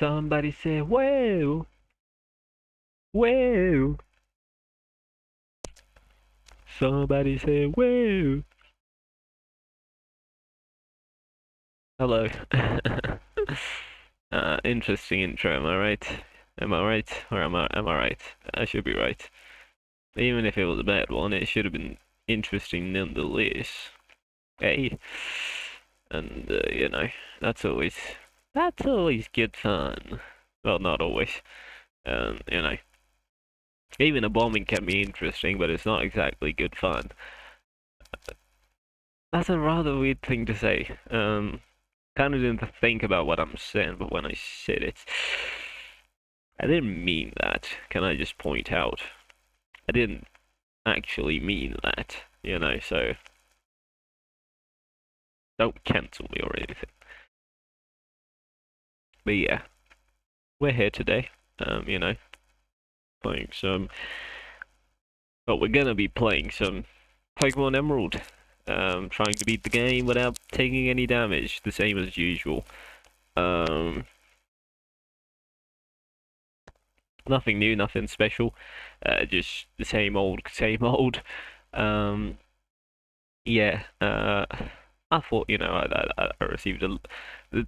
Somebody say, whoa, whoa. Somebody say, whoa. Hello. Interesting intro, am I right? Am I right? Or am I right? I should be right. Even if it was a bad one, it should have been interesting nonetheless. Hey. And, that's always good fun. Well, not always. Um, you know, even a bombing can be interesting, but it's not exactly good fun. That's a rather weird thing to say. Kind of didn't think about what I'm saying, but when I said it, I didn't mean that. Can I just point out? I didn't actually mean that, so don't cancel me or anything. But yeah, we're here today, playing some, well, we're gonna be playing some Pokemon Emerald, trying to beat the game without taking any damage, the same as usual. Nothing new, nothing special, just the same old, same old. Um, yeah, I thought, I received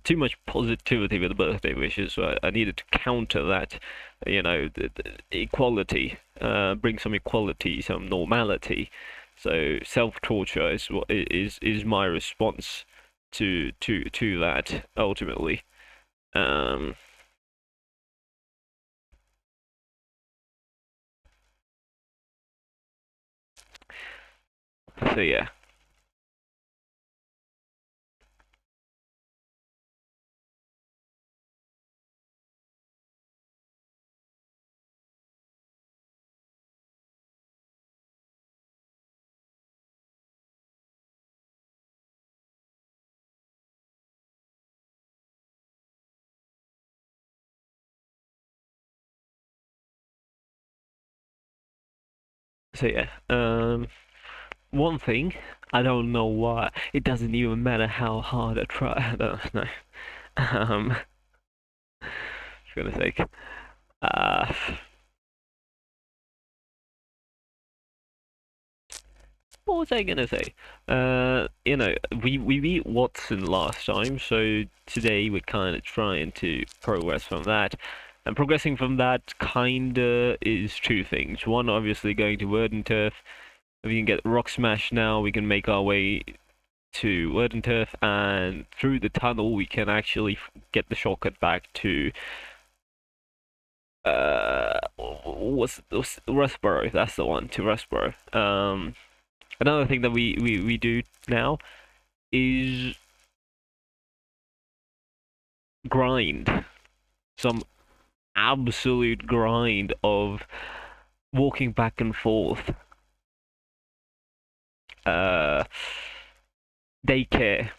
too much positivity with the birthday wishes, so I needed to counter that, the equality, bring some equality, some normality. So self-torture is what is my response to that ultimately. Um, so yeah. So yeah. One thing, I don't know why. It doesn't even matter how hard I try. I don't know. Um, for goodness sake. Uh, what was I gonna say? We beat Watson last time, so today we're kind of trying to progress from that. And progressing from that kinda is two things. One, obviously going to Turf. If we can get Rock Smash now, we can make our way to Turf, and through the tunnel we can actually get the shortcut back to what's Rustboro? That's the one, to Rustboro. Another thing that we do now is grind. Some absolute grind of walking back and forth. Uh, Daycare,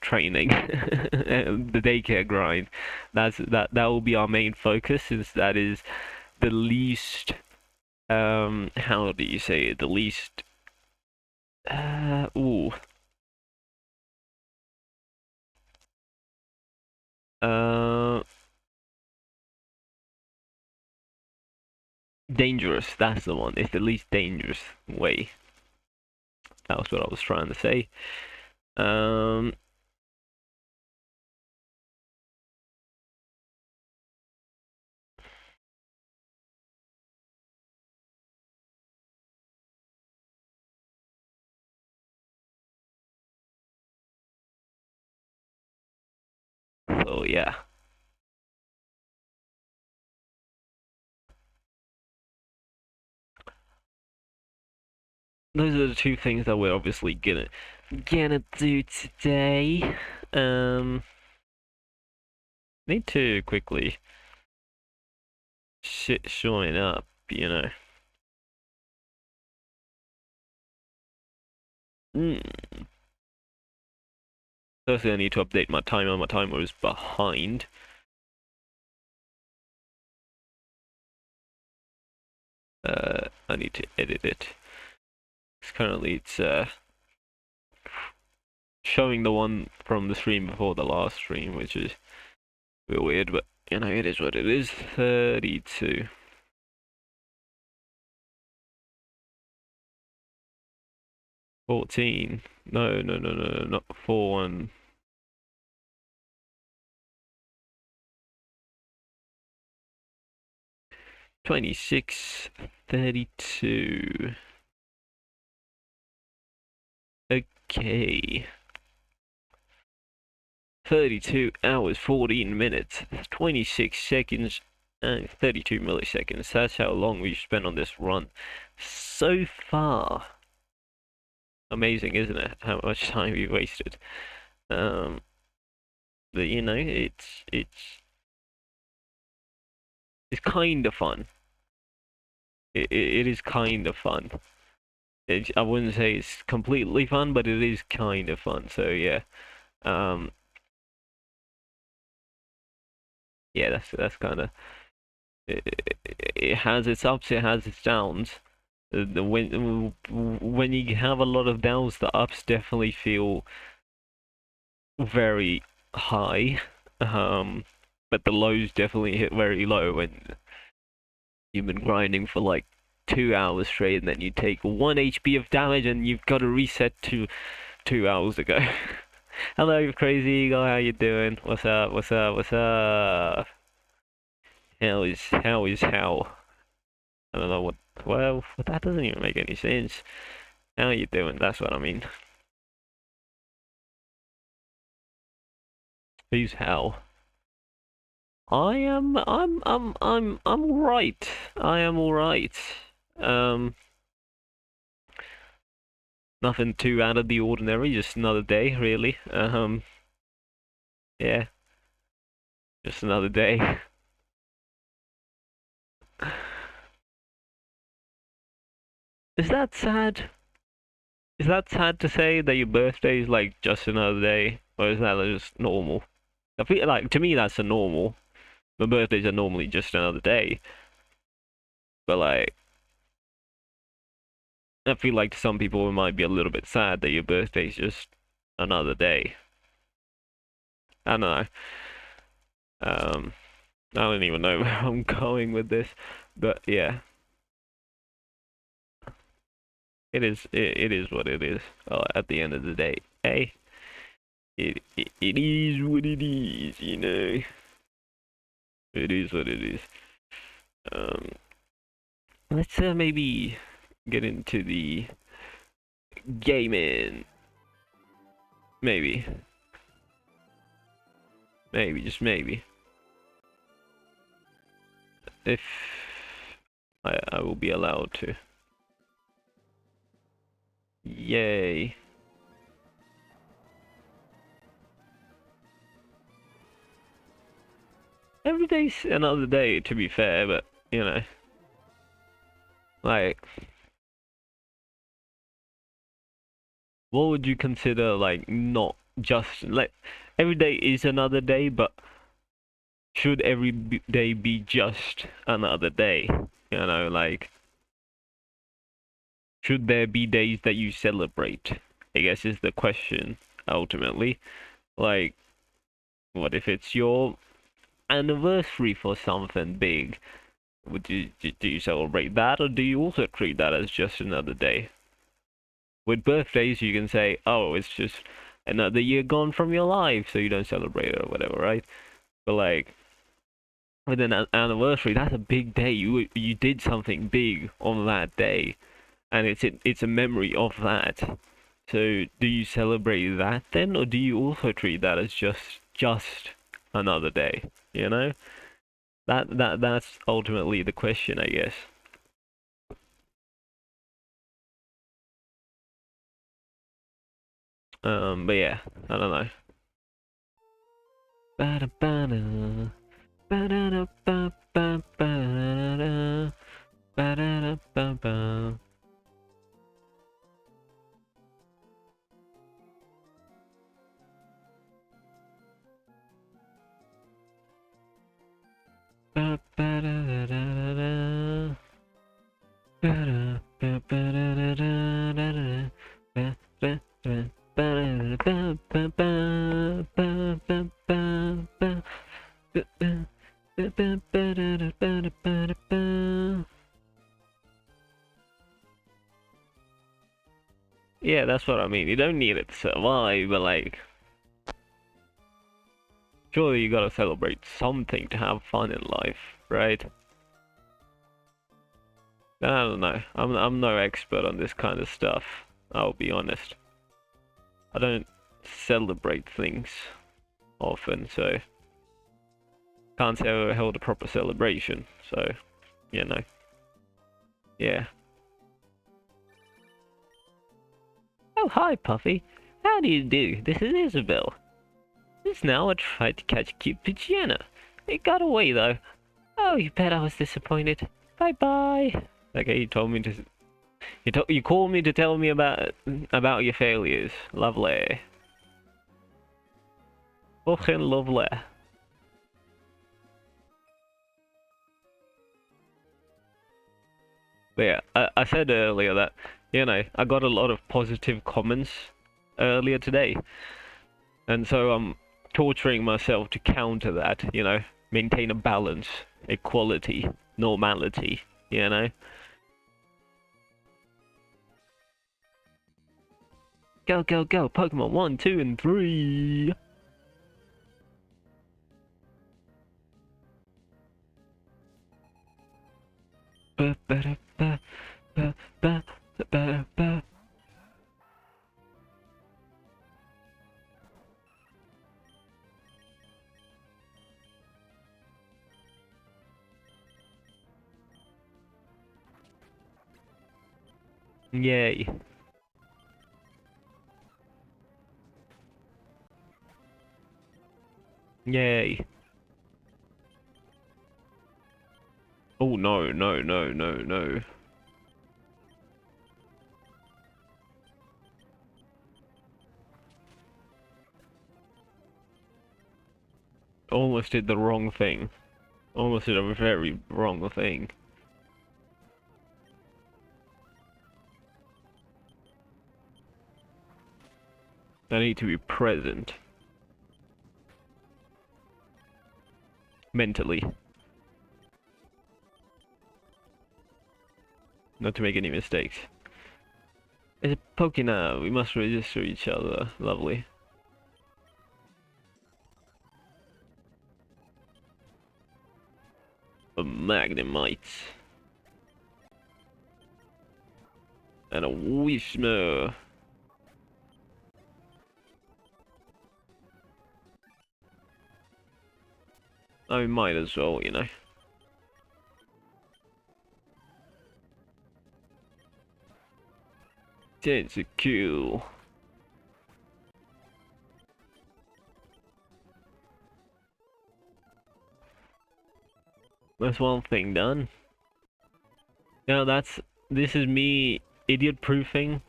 training. The daycare grind. That will be our main focus, since that is the least, how do you say it? The least, ooh. Uh, Dangerous, that's the one. It's the least dangerous way. That was what I was trying to say. Um, so yeah. Those are the two things that we're obviously gonna do today. Need to quickly showing up. Mm. Firstly, I need to update my timer. My timer is behind. I need to edit it. Currently, it's showing the one from the stream before the last stream, which is a bit weird, but you know, it is what it is. 32. 14. No, no, no, no, no, not 4-1. 26, 32. Okay. 32 hours, 14 minutes, 26 seconds, and 32 milliseconds. That's how long we've spent on this run so far. Amazing, isn't it? How much time we wasted. But you know, it's kind of fun. It is kind of fun. I wouldn't say it's completely fun, but it is kind of fun. So yeah, um, yeah, that's kind of it has its ups, it has its downs. When you have a lot of downs, the ups definitely feel very high, but the lows definitely hit very low when you've been grinding for like 2 hours straight, and then you take 1 HP of damage, and you've got to reset to 2 hours ago. Hello, crazy eagle. How you doing? What's up? What's up? What's up? How? I don't know what. Well, that doesn't even make any sense. How you doing? That's what I mean. Who's how? I'm all right. I am all right. Um, Nothing too out of the ordinary. Just another day, really. Yeah, just another day. Is that sad? Is that sad to say that your birthday is like just another day, or is that just normal? I feel like to me that's a normal. My birthdays are normally just another day, but like I feel like to some people it might be a little bit sad that your birthday is just another day. I don't know. Um, I don't even know where I'm going with this, but yeah, it is what it is. At the end of the day, hey, it is what it is, you know. It is what it is. Um, let's maybe get into the gaming. Maybe, just maybe. If I will be allowed to. Yay. Every day's another day, to be fair, but, you know, like, what would you consider, like, not just, like, every day is another day, but should every day be just another day? You know, like, should there be days that you celebrate? I guess is the question, ultimately. Like, what if it's your anniversary for something big? Would you do you celebrate that, or do you also treat that as just another day? With birthdays, you can say, "Oh, it's just another year gone from your life," so you don't celebrate it or whatever, right? But like with an anniversary, that's a big day. You did something big on that day, and it's a memory of that. So do you celebrate that then, or do you also treat that as just another day? You know, that's ultimately the question, I guess. But yeah, I don't know. Ba-da-ba-da, ba-da-da-ba-ba-ba-da, ba-da-da-ba-ba. Ba-ba-da-da-da-da-da. Ba-da-ba-ba-da-da-da-da-da. Ba-ba-ba-ba-ba-ba-ba-ba-ba-ba-ba-ba. Yeah, that's what I mean. You don't need it to survive, but like, surely you gotta celebrate something to have fun in life, right? I don't know. I'm no expert on this kind of stuff. I'll be honest. I don't celebrate things often, so can't say I held a proper celebration. So, you know, yeah. Oh, hi, Puffy. How do you do? This is Isabel. Just now I tried to catch cute Pigiana. It got away though. Oh, you bet I was disappointed. Bye bye. Okay, you told me to. You called me to tell me about your failures. Lovely. Fucking lovely. But yeah, I said earlier that, you know, I got a lot of positive comments earlier today. And so I'm torturing myself to counter that, you know, maintain a balance, equality, normality, you know? Go, go, go, Pokemon 1, 2, and 3! Ba, ba, da, ba, ba, ba, ba, ba, ba. Yay. Yay. Oh no, no, no, no, no. Almost did the wrong thing. Almost did a very wrong thing. I need to be present. Mentally. Not to make any mistakes. It's a Pokemon. We must register each other. Lovely. A Magnemite. And a Wishmo. I might as well, you know. It's a cool. That's one thing done. Now this is me idiot proofing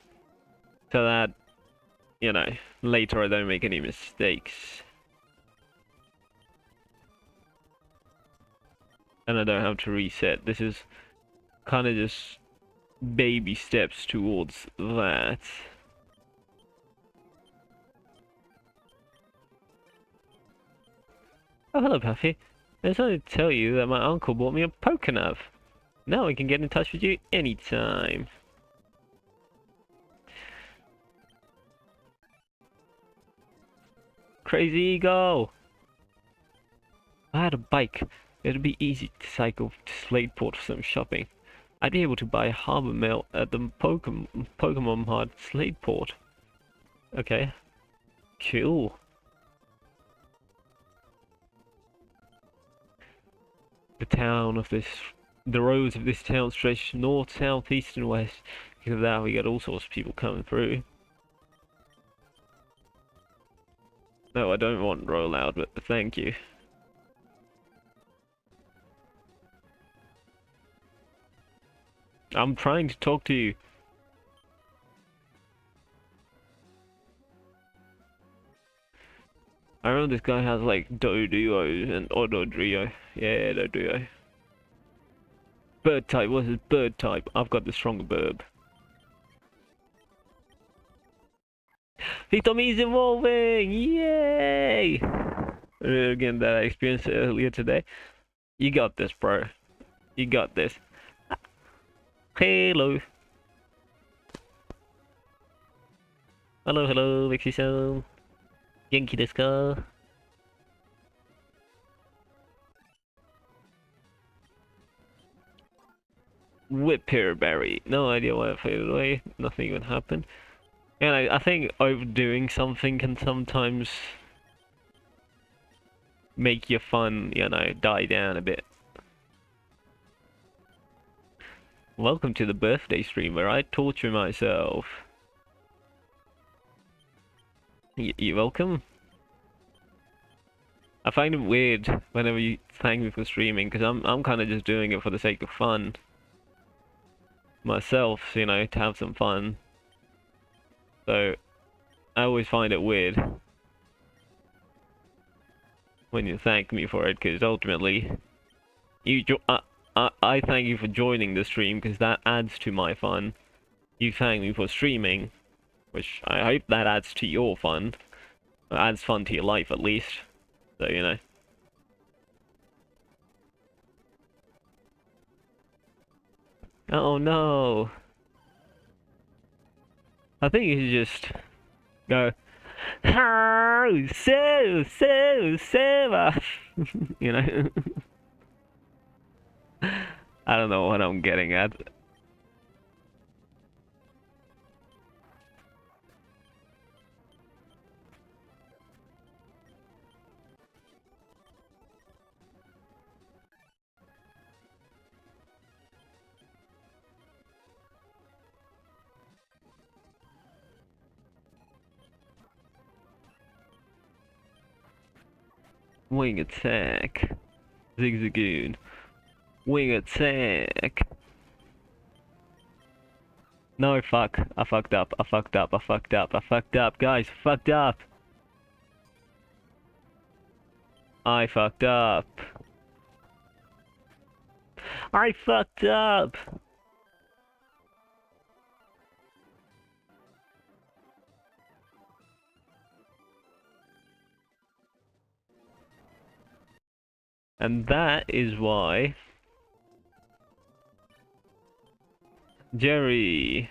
so that, you know, later I don't make any mistakes. And I don't have to reset. This is kind of just baby steps towards that. Oh, hello, Puffy. I just wanted to tell you that my uncle bought me a Pokénav. Now I can get in touch with you anytime. Crazy Eagle! If I had a bike, it'd be easy to cycle to Slateport for some shopping. I'd be able to buy Harbor Mail at the Pokemon Mart Slateport. Okay. Cool. The roads of this town stretch north, south, east, and west. Because of that, we got all sorts of people coming through. No, I don't want rollout, but thank you. I'm trying to talk to you. I remember this guy has like Doduo and Ododrio. Yeah, Doduo. Bird type, what's his bird type? I've got the stronger bird. Hitomi's evolving! Yay! Again, that I experienced earlier today. You got this, bro. You got this. Hello. Hello, hello, Vixie-san. Genki desu ka? Whipperberry. No idea why I faded away. Nothing even happened. And I think overdoing something can sometimes make your fun, die down a bit. Welcome to the birthday stream where I torture myself. You're welcome. I find it weird whenever you thank me for streaming, because I'm kind of just doing it for the sake of fun. Myself, to have some fun. So, I always find it weird when you thank me for it, because ultimately, I thank you for joining the stream, because that adds to my fun. You thank me for streaming, which I hope that adds to your fun. Adds fun to your life, at least. So, Oh no! I think you should just go, "How so, you know? I don't know what I'm getting at. Wing attack. Zigzagoon. Wing attack. No, fuck. I fucked up. I fucked up. I fucked up. I fucked up. Guys, fucked up. I fucked up. I fucked up. And that is why Jerry.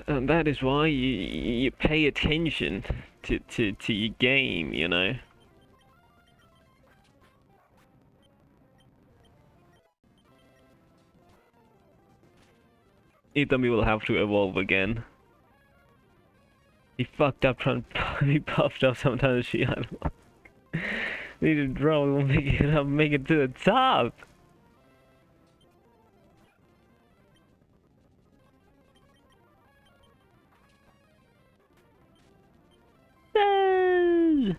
And that is why you pay attention to your game, Itami will have to evolve again. He fucked up trying to be puffed up sometimes. She had need to draw, we'll make it up, make it to the top. No!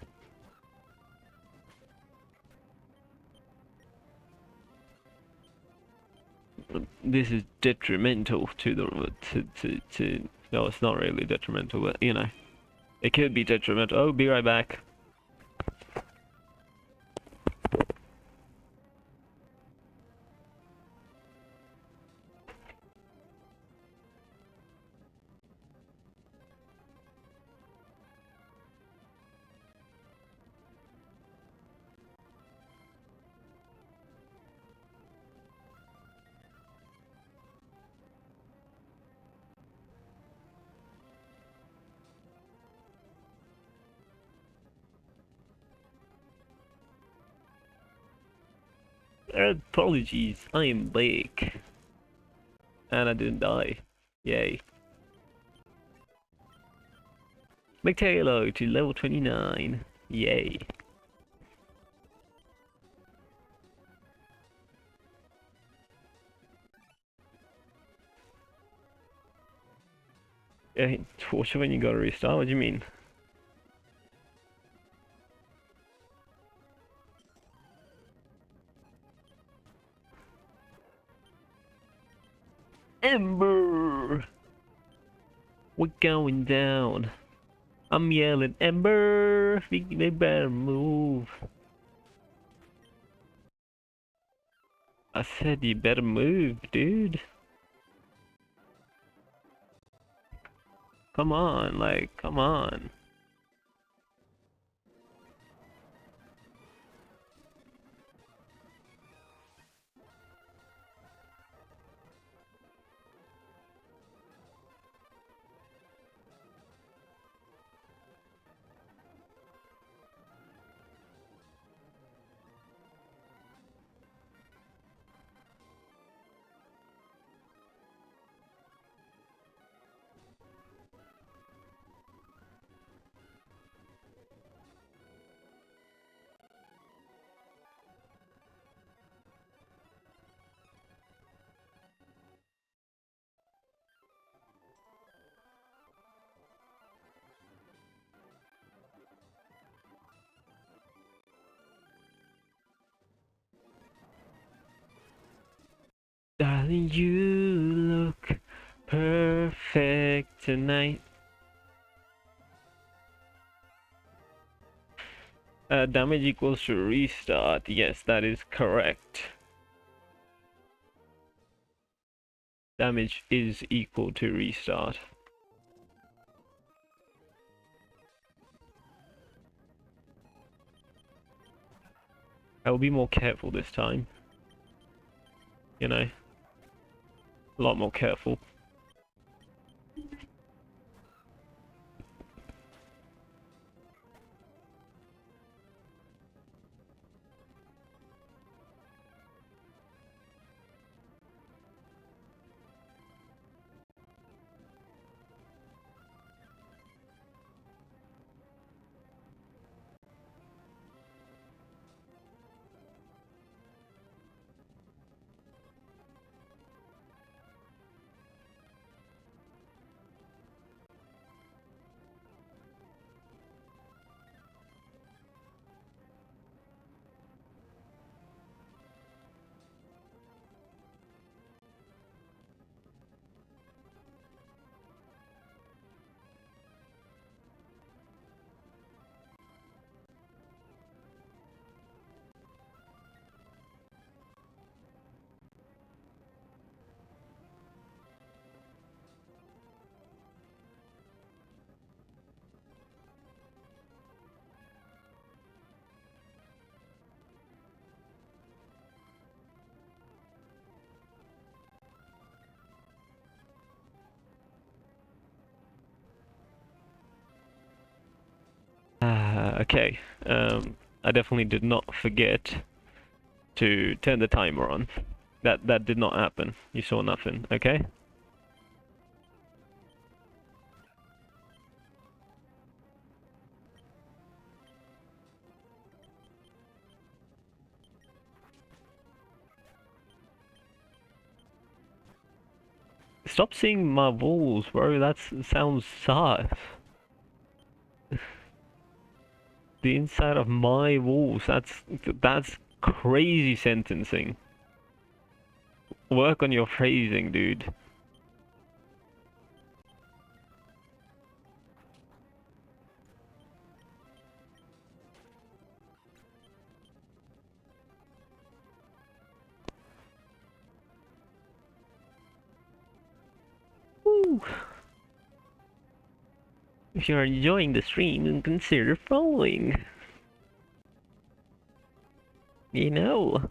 This is detrimental to the to no, it's not really detrimental, but it could be detrimental. Oh, be right back. Apologies, I am back. And I didn't die. Yay. McTaylor to level 29. Yay. Torture when you gotta restart? What do you mean? Ember! We're going down. I'm yelling, Ember! They better move. I said you better move, dude. Come on, come on. You look perfect tonight. Damage equals to restart. Yes, that is correct. Damage is equal to restart. I will be more careful this time. You know, a lot more careful. Okay. I definitely did not forget to turn the timer on. That did not happen. You saw nothing, okay? Stop seeing my walls, bro. That sounds sus. The inside of my walls. That's crazy sentencing. Work on your phrasing, dude. Woo. If you're enjoying the stream, then consider following. You know.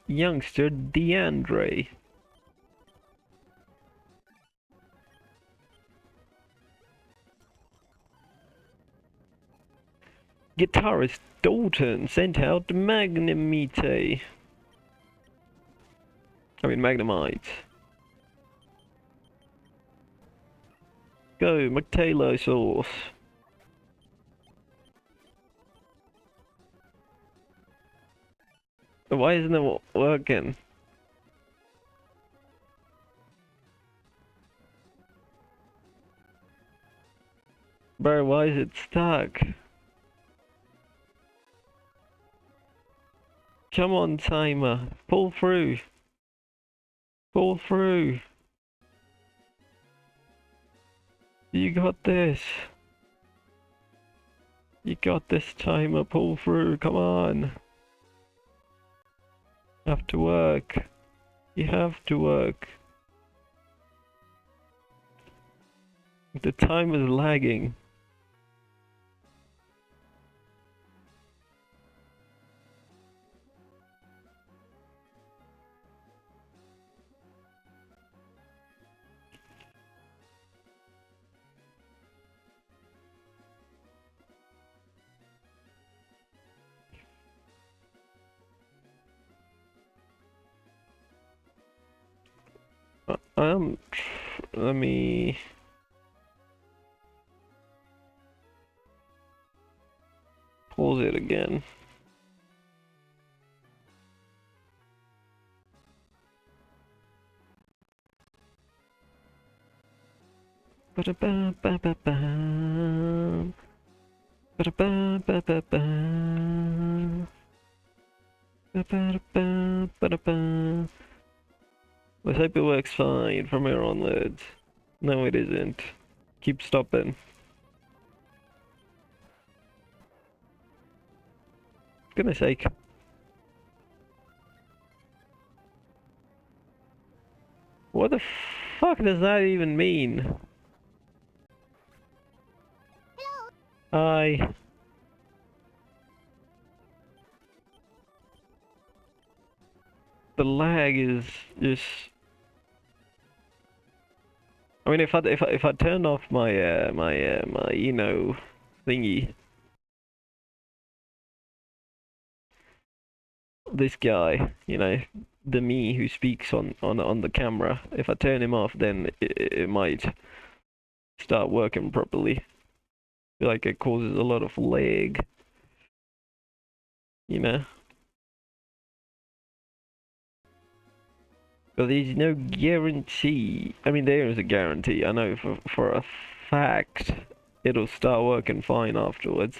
Youngster DeAndre. Guitarist Dalton sent out Magnemite. I mean Magnemite. Go, McTaylor sauce. Why isn't it working? Bro, why is it stuck? Come on, timer. Pull through. Pull through. You got this. You got this, timer. Pull through. Come on. Have to work. You have to work. The timer's lagging. Let me... pause it again. Ba-da-ba-ba-ba-bam. Ba-da-ba-ba-ba-bam. Ba-ba-da-ba, let's hope it works fine from here onwards. No, it isn't. Keep stopping. Goodness sake. What the fuck does that even mean? Hi. The lag is just. I mean, if I turned off my my thingy, this guy, the me who speaks on the camera, if I turn him off, then it might start working properly. Feel like it causes a lot of lag, you know. But there's no guarantee. I mean, there is a guarantee. I know for a fact it'll start working fine afterwards.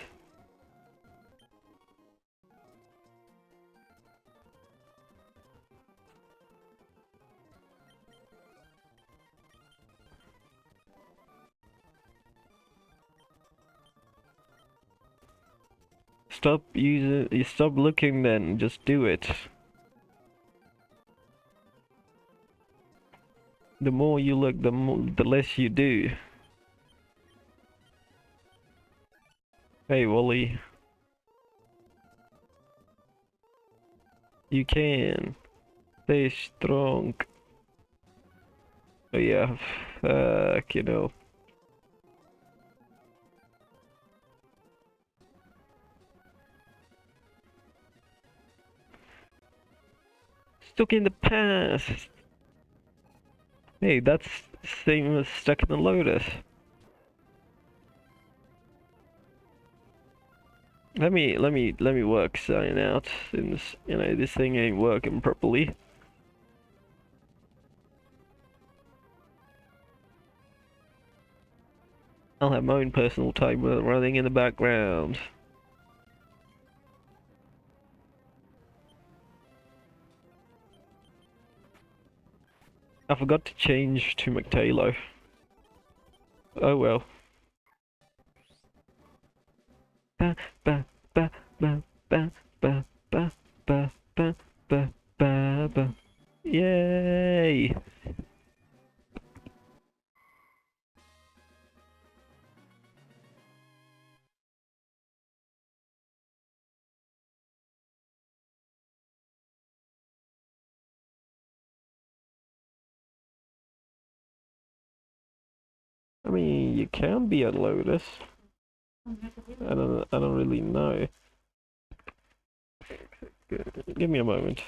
Stop looking then, just do it. The more you look, the less you do. Hey, Wally. You can. Stay strong. Oh yeah, fuck, Stuck in the past. Hey, that's same as stuck in the Lotus. Let me work something out since this thing ain't working properly. I'll have my own personal timer running in the background. I forgot to change to McTaylo. Oh well. Ba ba ba ba ba ba ba ba ba ba ba ba. Yay! I mean, you can be a Lotus. I don't really know. Give me a moment.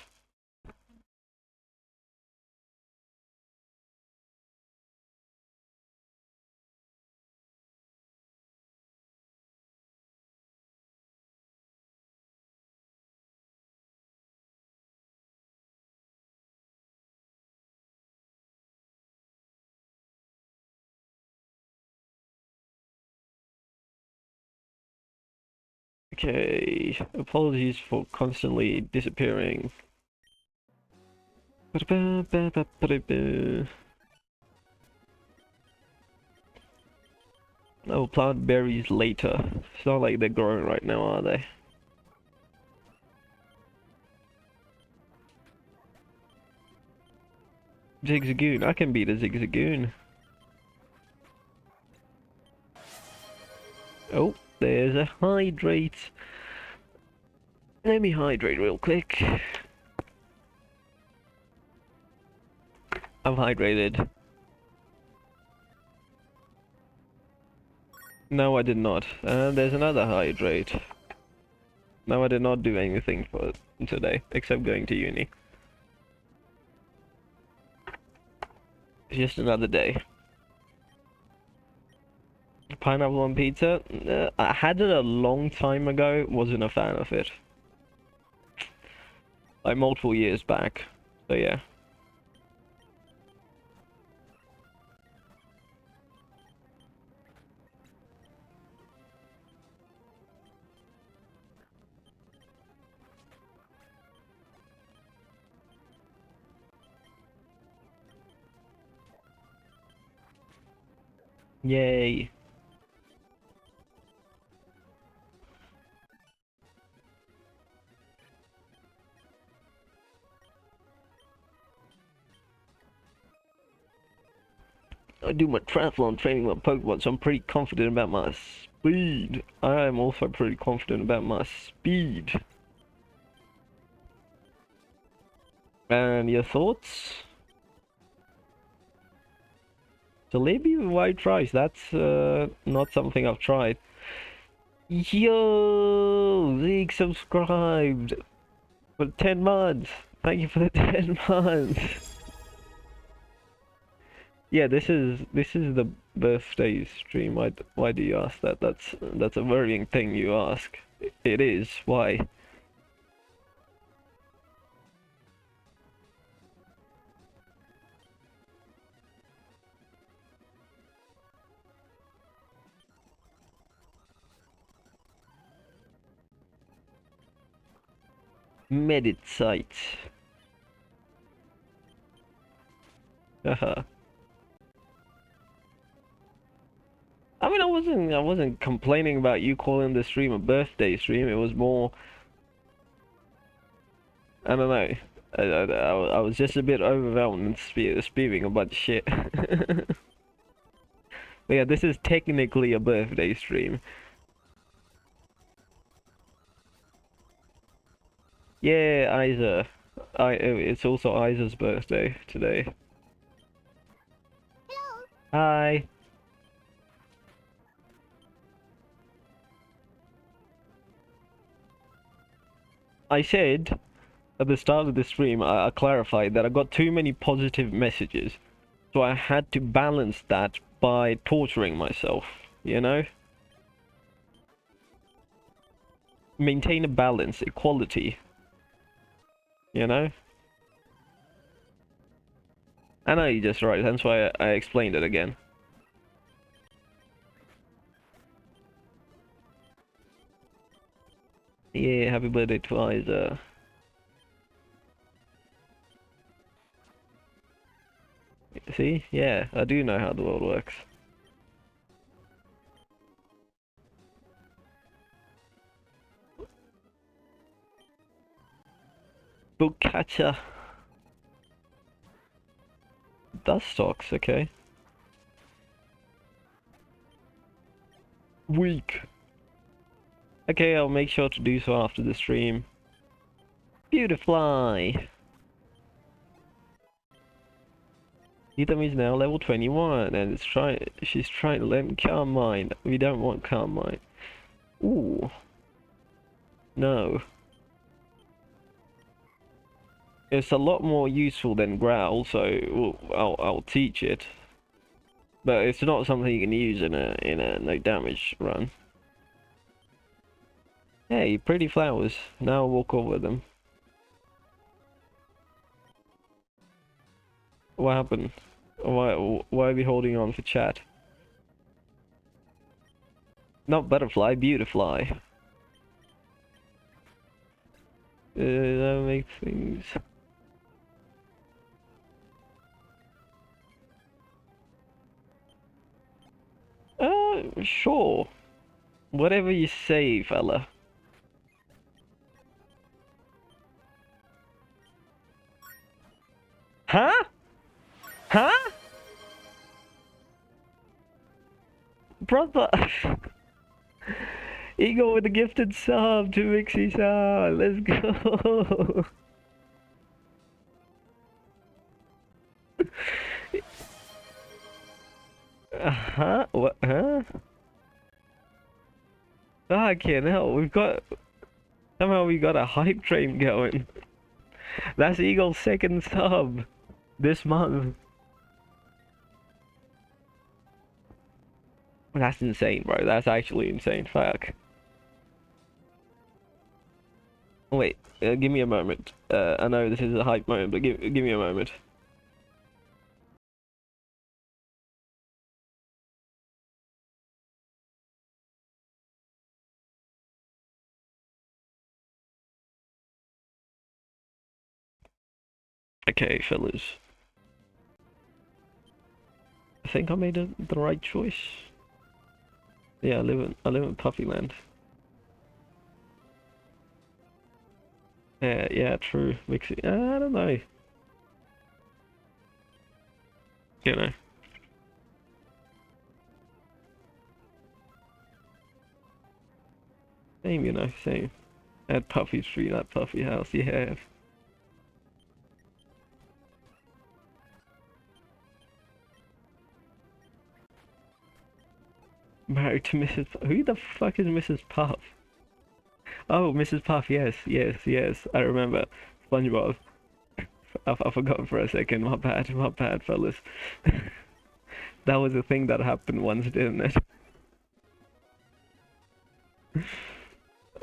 Okay, apologies for constantly disappearing. I will plant berries later. It's not like they're growing right now, are they? Zigzagoon, I can beat a Zigzagoon. Oh, there's a hydrate. Let me hydrate real quick. I'm hydrated. No, I did not. And there's another hydrate. No, I did not do anything for today, except going to uni. It's just another day. Pineapple on pizza? I had it a long time ago, wasn't a fan of it. Like multiple years back. So yeah. Yay. I do my triathlon training with Pokemon, so I'm pretty confident about my speed. I am also pretty confident about my speed. And your thoughts? Jalebi with white rice, that's not something I've tried. Yo, Zeke subscribed for 10 months. Thank you for the 10 months. Yeah, this is the birthday stream. Why do you ask that? That's a worrying thing you ask. It is. Why? Meditate. Haha. I mean, I wasn't complaining about you calling the stream a birthday stream. It was more, I don't know. I was just a bit overwhelmed and spewing a bunch of shit. But yeah, this is technically a birthday stream. Yeah, Isa. It's also Isa's birthday today. Hi. I said at the start of the stream, I clarified that I got too many positive messages, so I had to balance that by torturing myself, you know? Maintain a balance, equality, you know? I know you're just right, that's why I explained it again. Yeah, happy birthday to Isa. See? Yeah, I do know how the world works. Book catcher. Dustox, okay. Weak. Okay, I'll make sure to do so after the stream. Beautifly. Edom is now level 21 and she's trying to learn Carmine. We don't want Carmine. Ooh. No. It's a lot more useful than Growl, so I'll teach it. But it's not something you can use in a no damage run. Hey, pretty flowers. Now I'll walk over them. What happened? Why are we holding on for chat? Not butterfly, beautifly. That makes things. Sure. Whatever you say, fella. Huh? Huh? Brother! Eagle with a gifted sub to Mixie-san! Let's go! Huh? What? Huh? Oh, I can't help. Somehow we got a hype train going. That's Eagle's second sub this month. That's insane, bro. That's actually insane. Fuck. Wait, give me a moment. I know this is a hype moment, but give me a moment. Okay, fellas. I think I made the right choice. Yeah, I live in Puffyland. Yeah, true. I don't know. You know, same. Same. At Puffy Street, at Puffy House. Yeah. Married to Mrs. Who the fuck is Mrs. Puff? Oh, Mrs. Puff. Yes, yes, yes. I remember. SpongeBob. I forgot for a second. My bad, fellas. That was a thing that happened once, didn't it?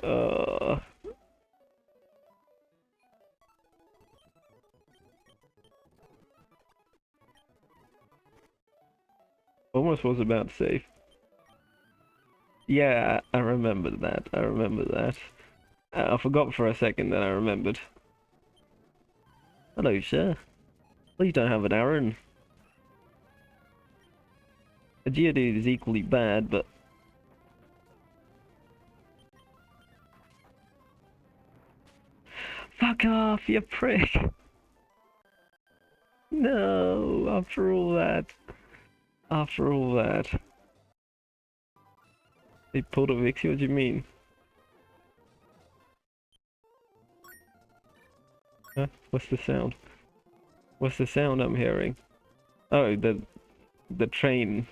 Uh, almost was about to say. Yeah, I remember that. I remember that. I forgot for a second that I remembered. Hello, sir. Please don't have an Aaron. A Geodude is equally bad, but fuck off, you prick. No, after all that. After all that. They pulled a Vixie, what do you mean? Huh? What's the sound? What's the sound I'm hearing? Oh, the train.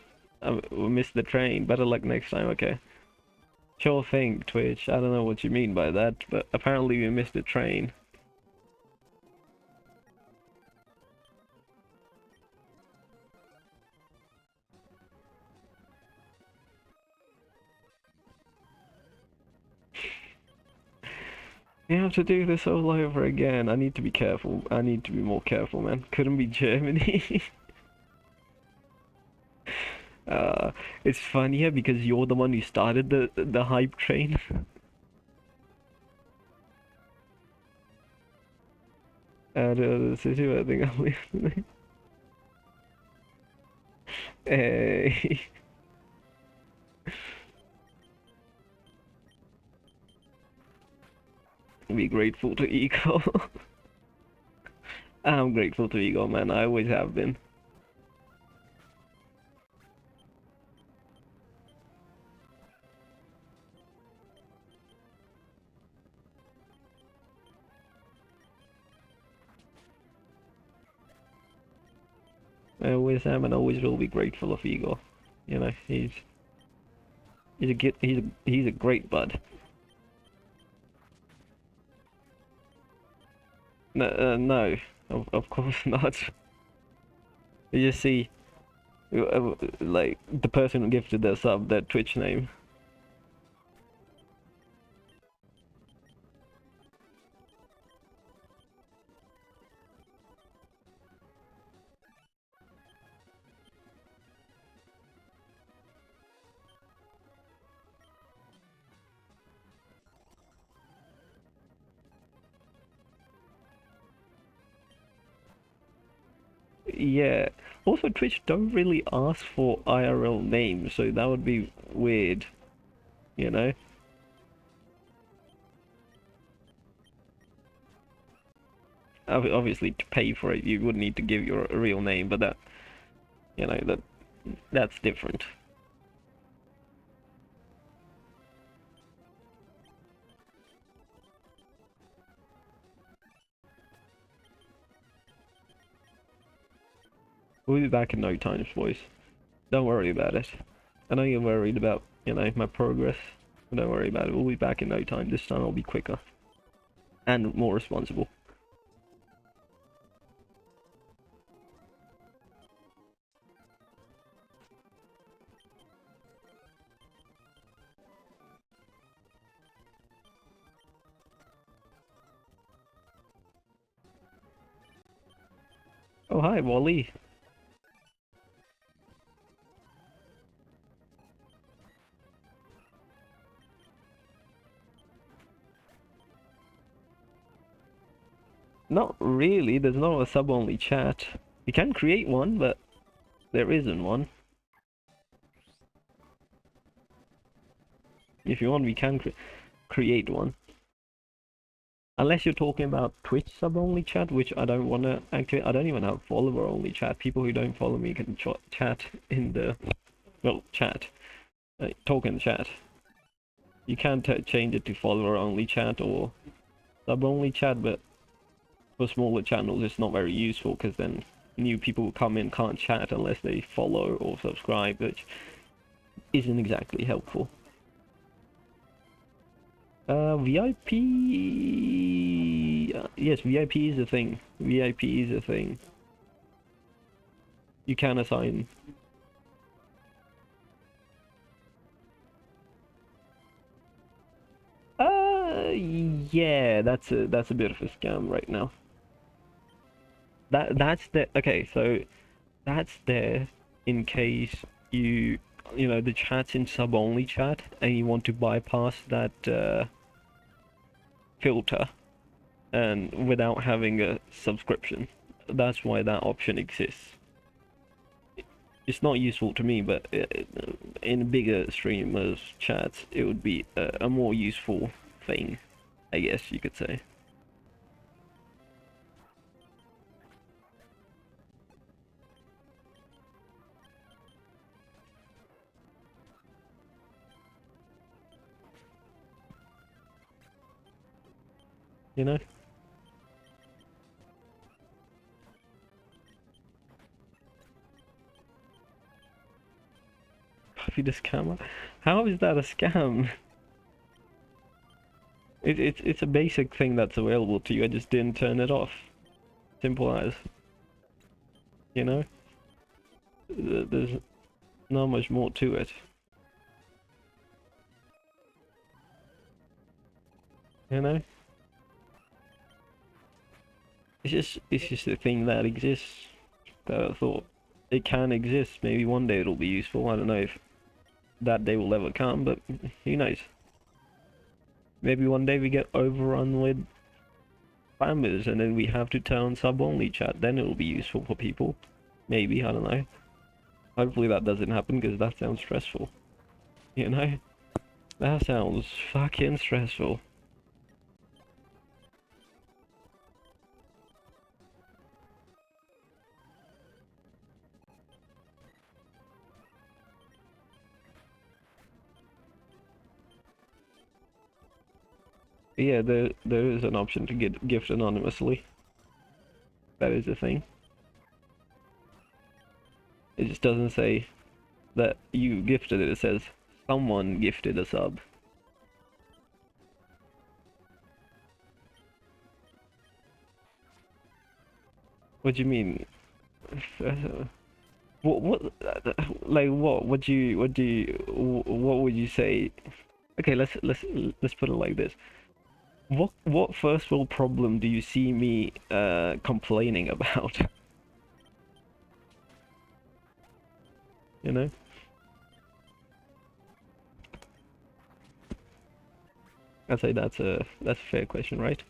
We missed the train. Better luck next time, okay. Sure thing, Twitch. I don't know what you mean by that, but apparently we missed the train. You have to do this all over again. I need to be careful. I need to be more careful, man. Couldn't be Germany. uh, it's funnier because you're the one who started the hype train. And the city, I think I'm listening. Hey. Be grateful to Eagle. I'm grateful to Eagle, man. I always have been. I always am and always will be grateful of Eagle. You know, he's a great bud. No, no, of course not. You just see, like the person who gifted their sub, their Twitch name. Yeah. Also, Twitch don't really ask for IRL names, so that would be weird, you know? Obviously, to pay for it, you would need to give your real name, but that, you know, that's different. We'll be back in no time, boys. Don't worry about it. I know you're worried about, my progress. But don't worry about it. We'll be back in no time. This time I'll be quicker. And more responsible. Oh, hi, Wally. Not really. There's not a sub-only chat. You can create one, but There isn't one. If you want, we can create one. Unless you're talking about Twitch sub-only chat, which I don't want to activate. I don't even have follower-only chat. People who don't follow me can chat in the... Well, chat. Talk in the chat. You can change it to follower-only chat or sub-only chat, but for smaller channels it's not very useful, because then new people who come in can't chat unless they follow or subscribe, which isn't exactly helpful. VIP... yes, VIP is a thing. VIP is a thing. You can assign... yeah, that's a bit of a scam right now. That's the... Okay, so that's there in case you know, the chat's in sub-only chat and you want to bypass that filter and without having a subscription. That's why that option exists. It's not useful to me, but in bigger streamers chats it would be a more useful thing, I guess you could say. You know? Puffy the scammer? How is that a scam? It's a basic thing that's available to you. I just didn't turn it off. Simple as. You know? There's not much more to it. You know? It's just a thing that exists, that I thought it can exist. Maybe one day it'll be useful. I don't know if that day will ever come, but who knows? Maybe one day we get overrun with spammers and then we have to turn on sub-only chat. Then it'll be useful for people. Maybe, I don't know. Hopefully that doesn't happen, because that sounds stressful. You know? That sounds fucking stressful. Yeah, there is an option to get gift anonymously. That is a thing. It just doesn't say that you gifted it. It says someone gifted a sub. What do you mean? What like what? What would you say? Okay, let's put it like this. What first world problem do you see me complaining about? You know? I'd say that's a fair question, right?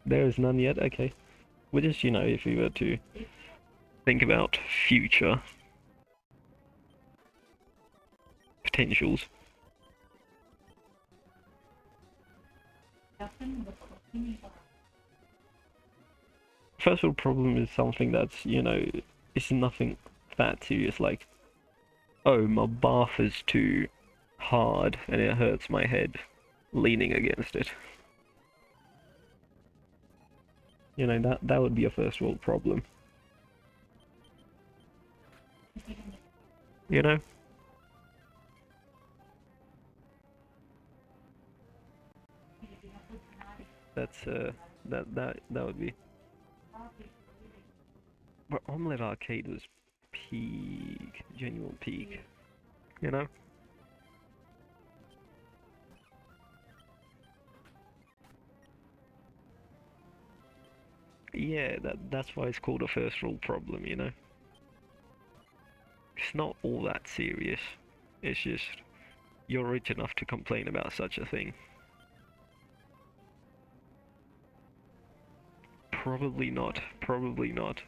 There is none yet. Okay. Well, just, you know, if we were to think about future potentials. First world problem is something that's, you know, it's nothing that serious, like, oh, my bath is too hard and it hurts my head leaning against it. You know, that would be a first world problem. You know? That's that would be. But Omelette Arcade was peak, genuine peak. You know? Yeah, that's why it's called a first world problem, you know? It's not all that serious. It's just you're rich enough to complain about such a thing. Probably not. Probably not.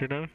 You know?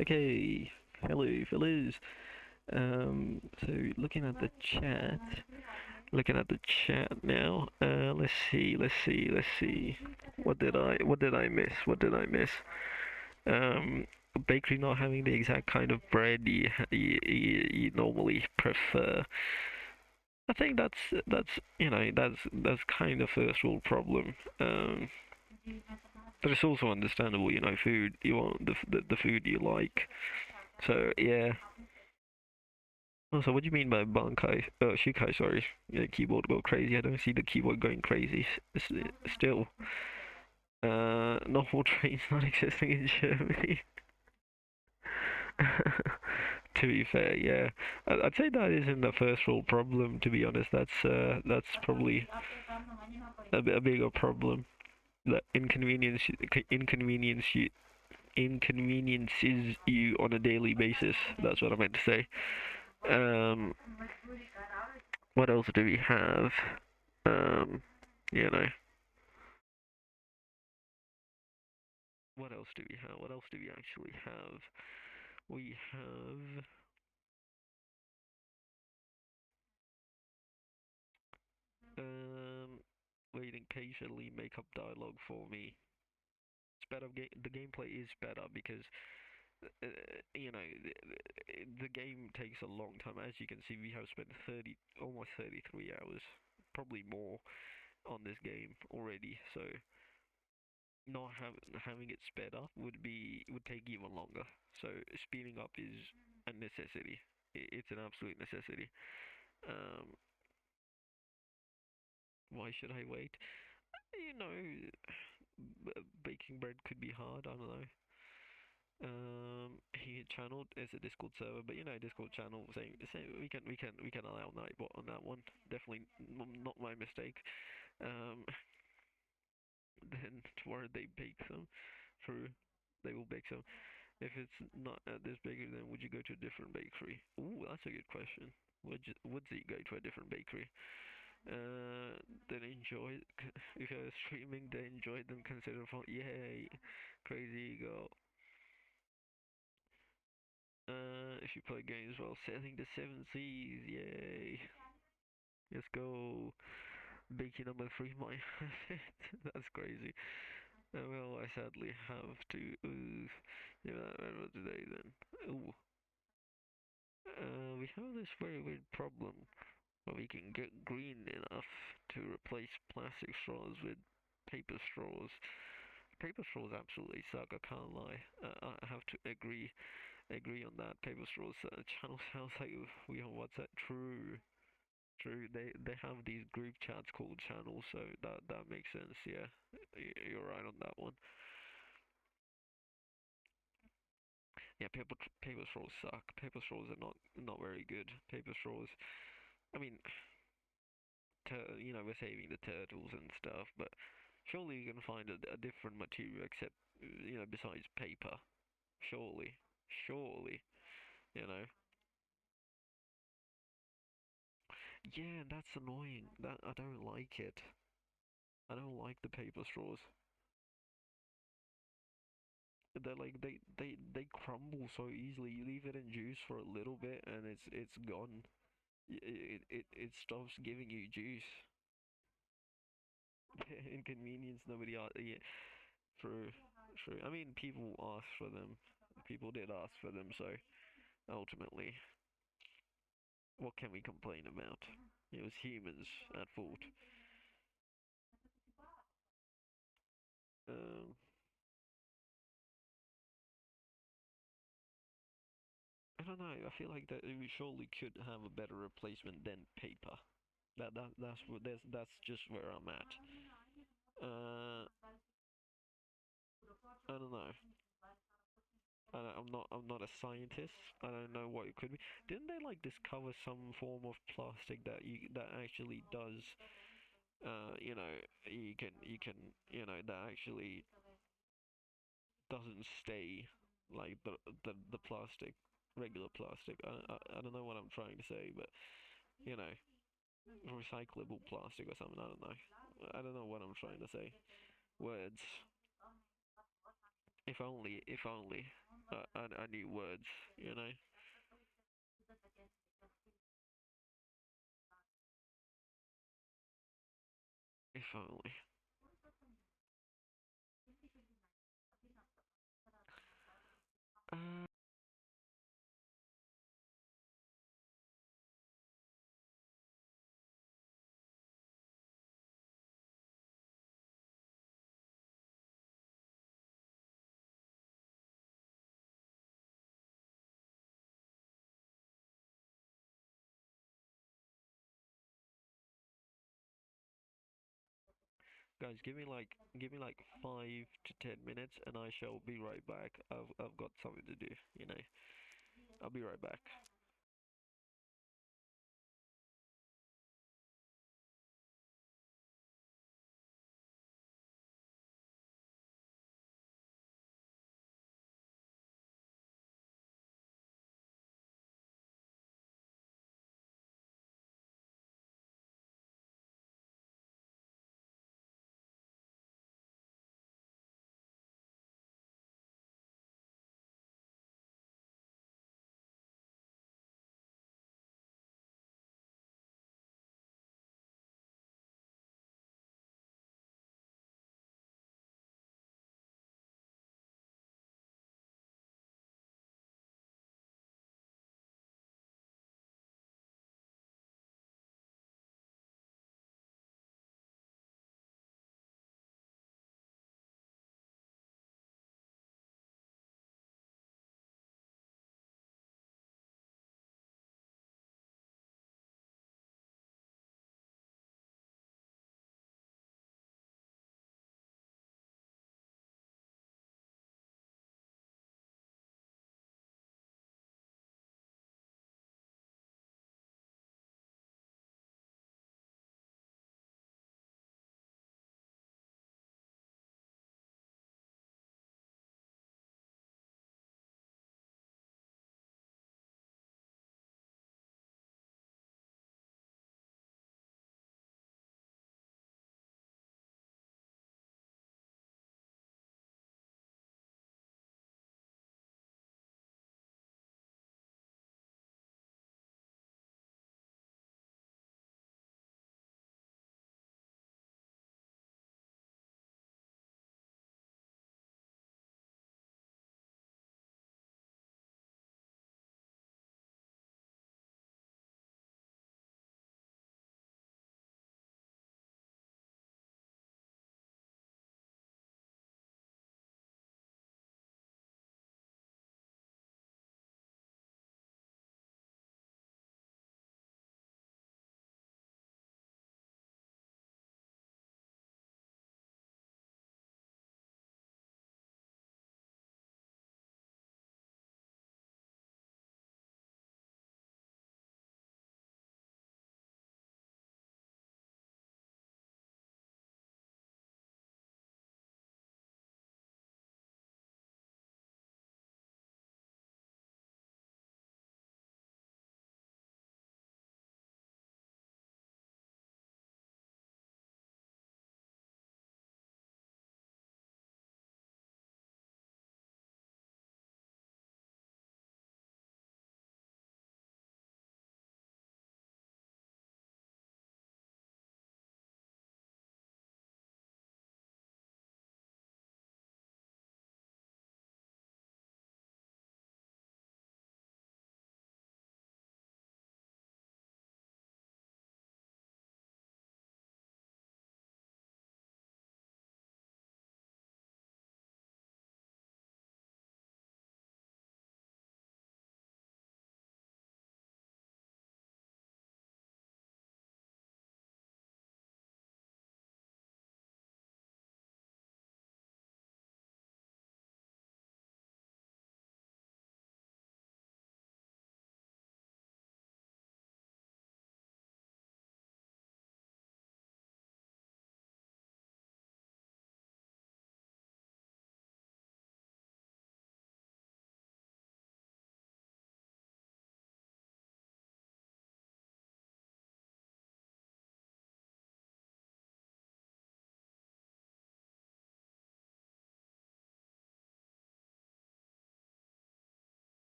Okay, hello, fellas. So looking at the chat now. Let's see. What did I miss? What did I miss? Um, Bakery not having the exact kind of bread you normally prefer. I think that's kind of first world problem. But it's also understandable. Food you want the food you like. So yeah. Also, what do you mean by Bankai? Shikai, sorry. Yeah, keyboard go crazy. I don't see the keyboard going crazy. Still, normal trains not existing in Germany. To be fair, yeah, I'd say that isn't the first world problem. To be honest, that's probably a bigger problem that inconveniences you on a daily basis. That's what I meant to say. Um, what else do we have? Um, you know, what else do we have? What else do we actually have? We have um, waiting patiently, make up dialogue for me. The gameplay is better because uh, the game takes a long time. As you can see, we have spent almost 33 hours, probably more, on this game already. So not having it sped up would take even longer. So speeding up is a necessity. It's an absolute necessity. Um, why should I wait? You know, baking bread could be hard. I don't know. He channeled as a Discord server, but Discord channel saying we can allow Nightbot on that one. Definitely not my mistake. Um, then tomorrow they bake some. True, they will bake some. If it's not at this bakery, then would you go to a different bakery? Ooh, that's a good question. Would you go to a different bakery? Then enjoy. If you're streaming, then enjoy them. Consider fun. Yay, crazy ego. If you play games while sailing the seven seas, yay. Let's go. Baking number three, my that's crazy. Well, I sadly have to. Yeah, that today then. Ooh. We have this very weird problem where we can get green enough to replace plastic straws with paper straws. Paper straws absolutely suck. I can't lie. I have to agree on that. Paper straws channel sounds like we on WhatsApp. True, true. They have these group chats called channels, so that makes sense. Yeah, you're right on that one. Yeah, paper straws suck. Paper straws are not very good. Paper straws. I mean, we're saving the turtles and stuff, but surely you can find a different material except besides paper. Surely, surely, you know. Yeah, that's annoying. That I don't like it. I don't like the paper straws. They're like they crumble so easily. You leave it in juice for a little bit and it's gone. It stops giving you juice. Inconvenience. Nobody yeah, true, true. I mean, people asked for them. People did ask for them, so ultimately, what can we complain about? It was humans at fault. Um, I don't know. I feel like that we surely could have a better replacement than paper. That's just where I'm at. I don't know. I'm not a scientist. I don't know what it could be. Didn't they like discover some form of plastic that actually does that actually doesn't stay like the plastic, regular plastic. I don't know what I'm trying to say, but you know, recyclable plastic or something. I don't know. I don't know what I'm trying to say. Words. If only. If only. I need words, you know. If only. Uh, Guys, give me like 5 to 10 minutes, and I shall be right back. I've got something to do, you know. I'll be right back.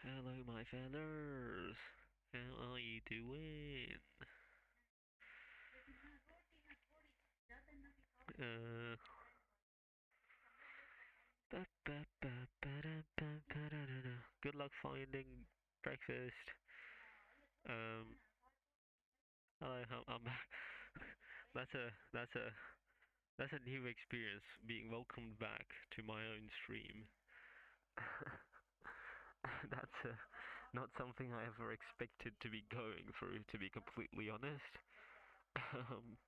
Hello, my fellas. How are you doing? Uh, Good luck finding breakfast. Um, Hello, that's a new experience being welcomed back to my own stream. That's not something I ever expected to be going through, to be completely honest. Um,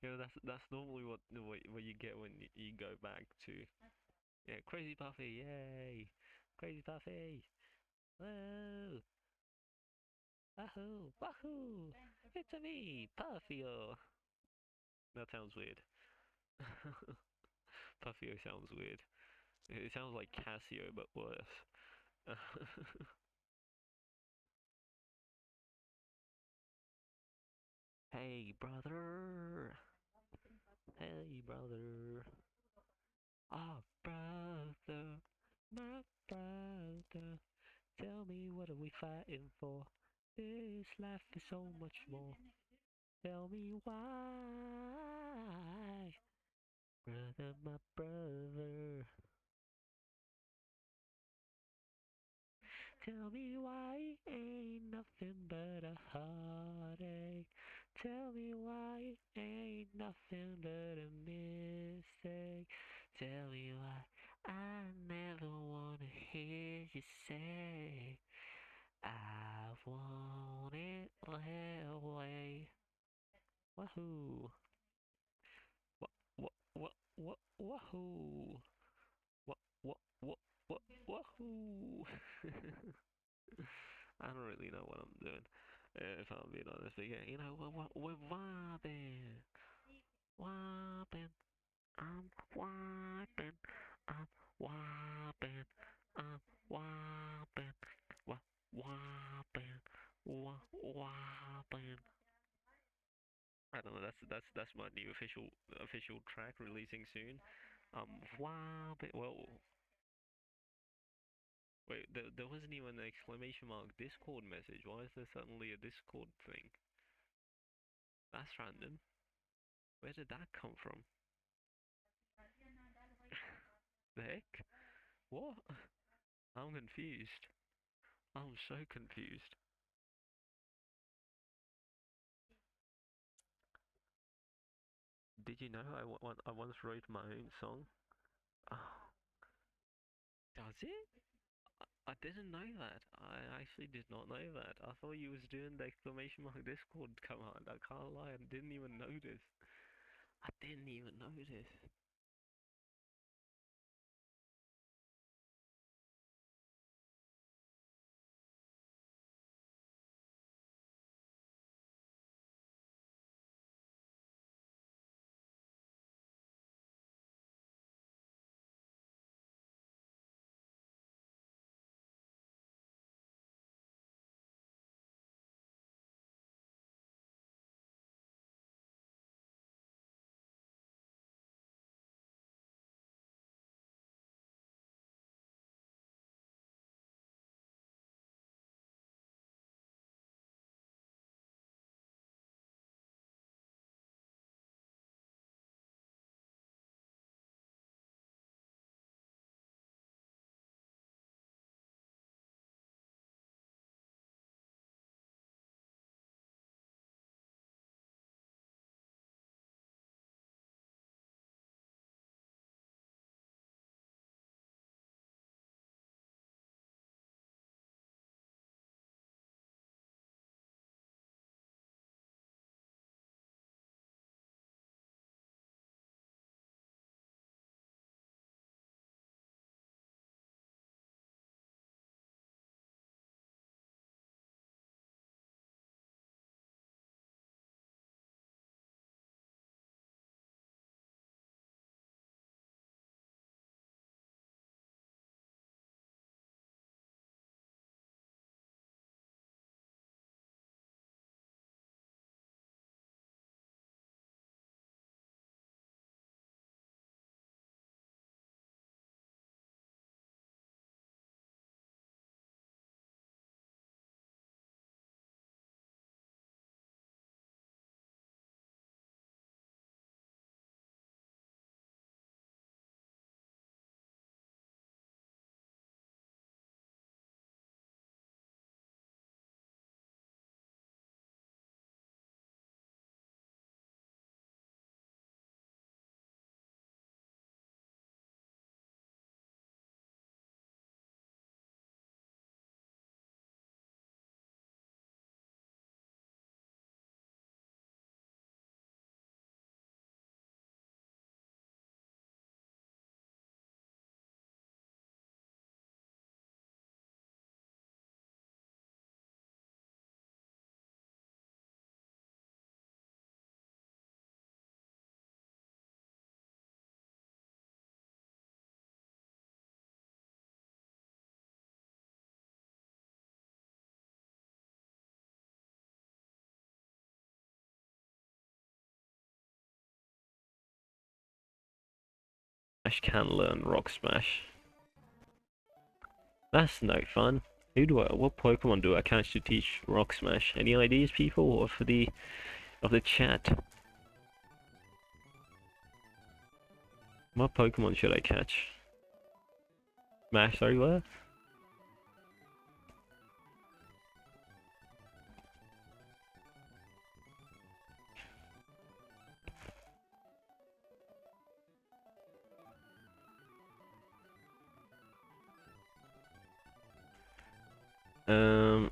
that's normally what you get when you go back to. Yeah, Crazy Puffy, yay! Crazy Puffy! Whoa! Wahoo! Wahoo! It's a me, Puffio! That sounds weird. Puffio sounds weird. It sounds like Casio, but worse. Hey, brother! Hey, brother! Oh, brother! My brother! Tell me, what are we fighting for? This life is so much more. Tell me why, brother, my brother. Tell me why ain't nothing but a heartache. Tell me why ain't nothing but a mistake. Tell me why I never wanna hear you say I want it that way. Wahoo! Wahoo! Wahoo! I don't really know what I'm doing, if I'm being honest. But yeah, you know, we're vibing, vibing. I'm vibing, I'm vibing, I'm vibing, vibing, vibing. I don't know. That's my new official track releasing soon. Vibing. Well, wait, there wasn't even an exclamation mark Discord message. Why is there suddenly a Discord thing? That's random. Where did that come from? The heck? What? I'm confused. I'm so confused. Did you know I once wrote my own song? Oh, does it? I didn't know that. I actually did not know that. I thought you was doing the exclamation mark Discord command. I can't lie, I didn't even notice. I didn't even notice. Smash can learn Rock Smash. That's no fun. What Pokemon do I catch to teach Rock Smash? Any ideas, people, or for the chat? What Pokemon should I catch? Smash, sorry, what? Um,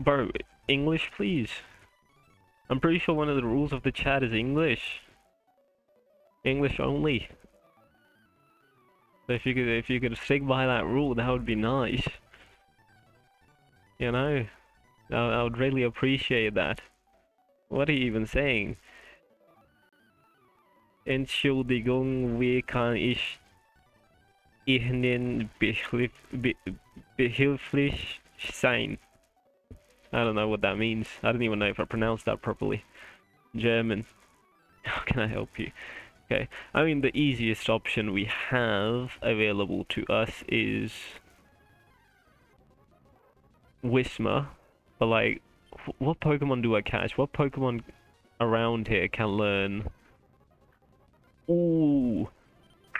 bro, English, please. I'm pretty sure one of the rules of the chat is English. English only. So if you could stick by that rule, that would be nice. You know, I would really appreciate that. What are you even saying? Entschuldigung, wie kann ich Ihnen behilflich sein? I don't know what that means. I don't even know if I pronounced that properly. German. How can I help you? Okay, I mean the easiest option we have available to us is Whismur, but like, what Pokemon do I catch? What Pokemon around here can learn? Ooh,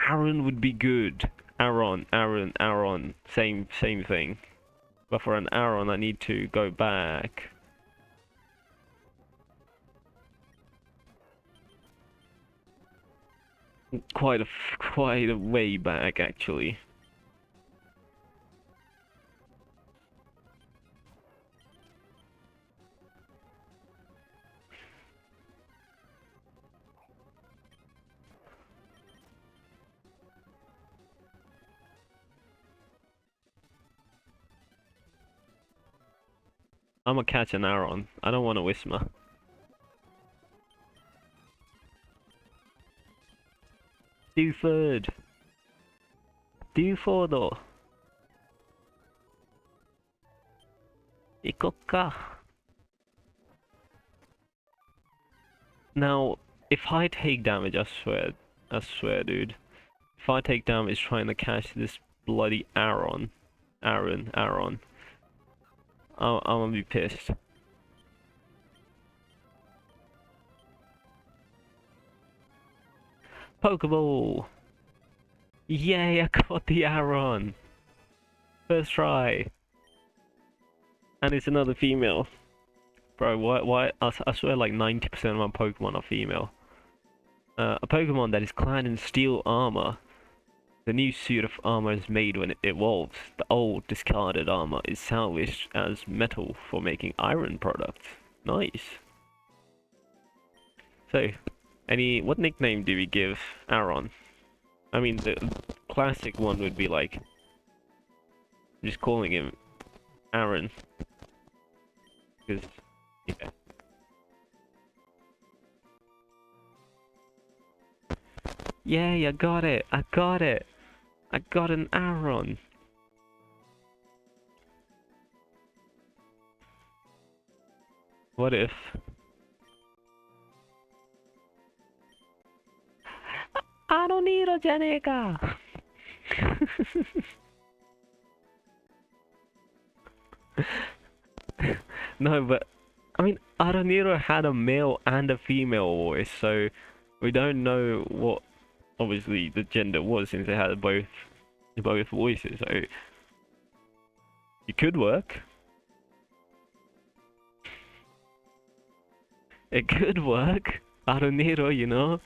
Aron would be good. Aron. Same thing. But for an Aron, I need to go back. Quite a way back, actually. I'm gonna catch an Aron. I don't want a Whismur. Dewford. Ikokka. Now, if I take damage, I swear, dude. If I take damage trying to catch this bloody Aron, I'm gonna be pissed. Pokeball! Yay, I got the Aron! First try! And it's another female. Bro, why? I swear like 90% of my Pokemon are female. A Pokemon that is clad in steel armor. The new suit of armor is made when it evolves. The old, discarded armor is salvaged as metal for making iron products. Nice. So, what nickname do we give Aron? I mean, the classic one would be like, just calling him Aron. Because, yeah. Yay, I got it! I got an Aron! What if... Aroniro じゃねえか! No, but I mean, Aroniro had a male and a female voice, so we don't know what obviously the gender was since they had both voices. So it could work. It could work. Aroniro, you know.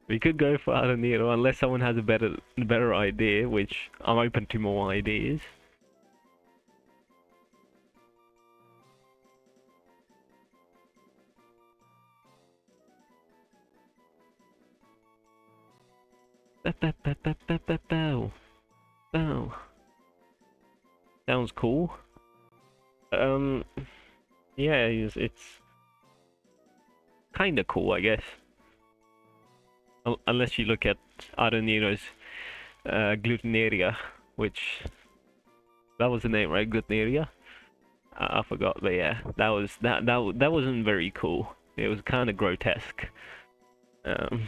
We could go for Araniro unless someone has a better idea, which I'm open to more ideas. Bow, bow. Sounds cool. Um, yeah, it's kind of cool, I guess. Unless you look at Aroniro's Glutenaria, which that was the name, right? Glutenaria. I forgot, but yeah, that wasn't very cool. It was kind of grotesque. Um,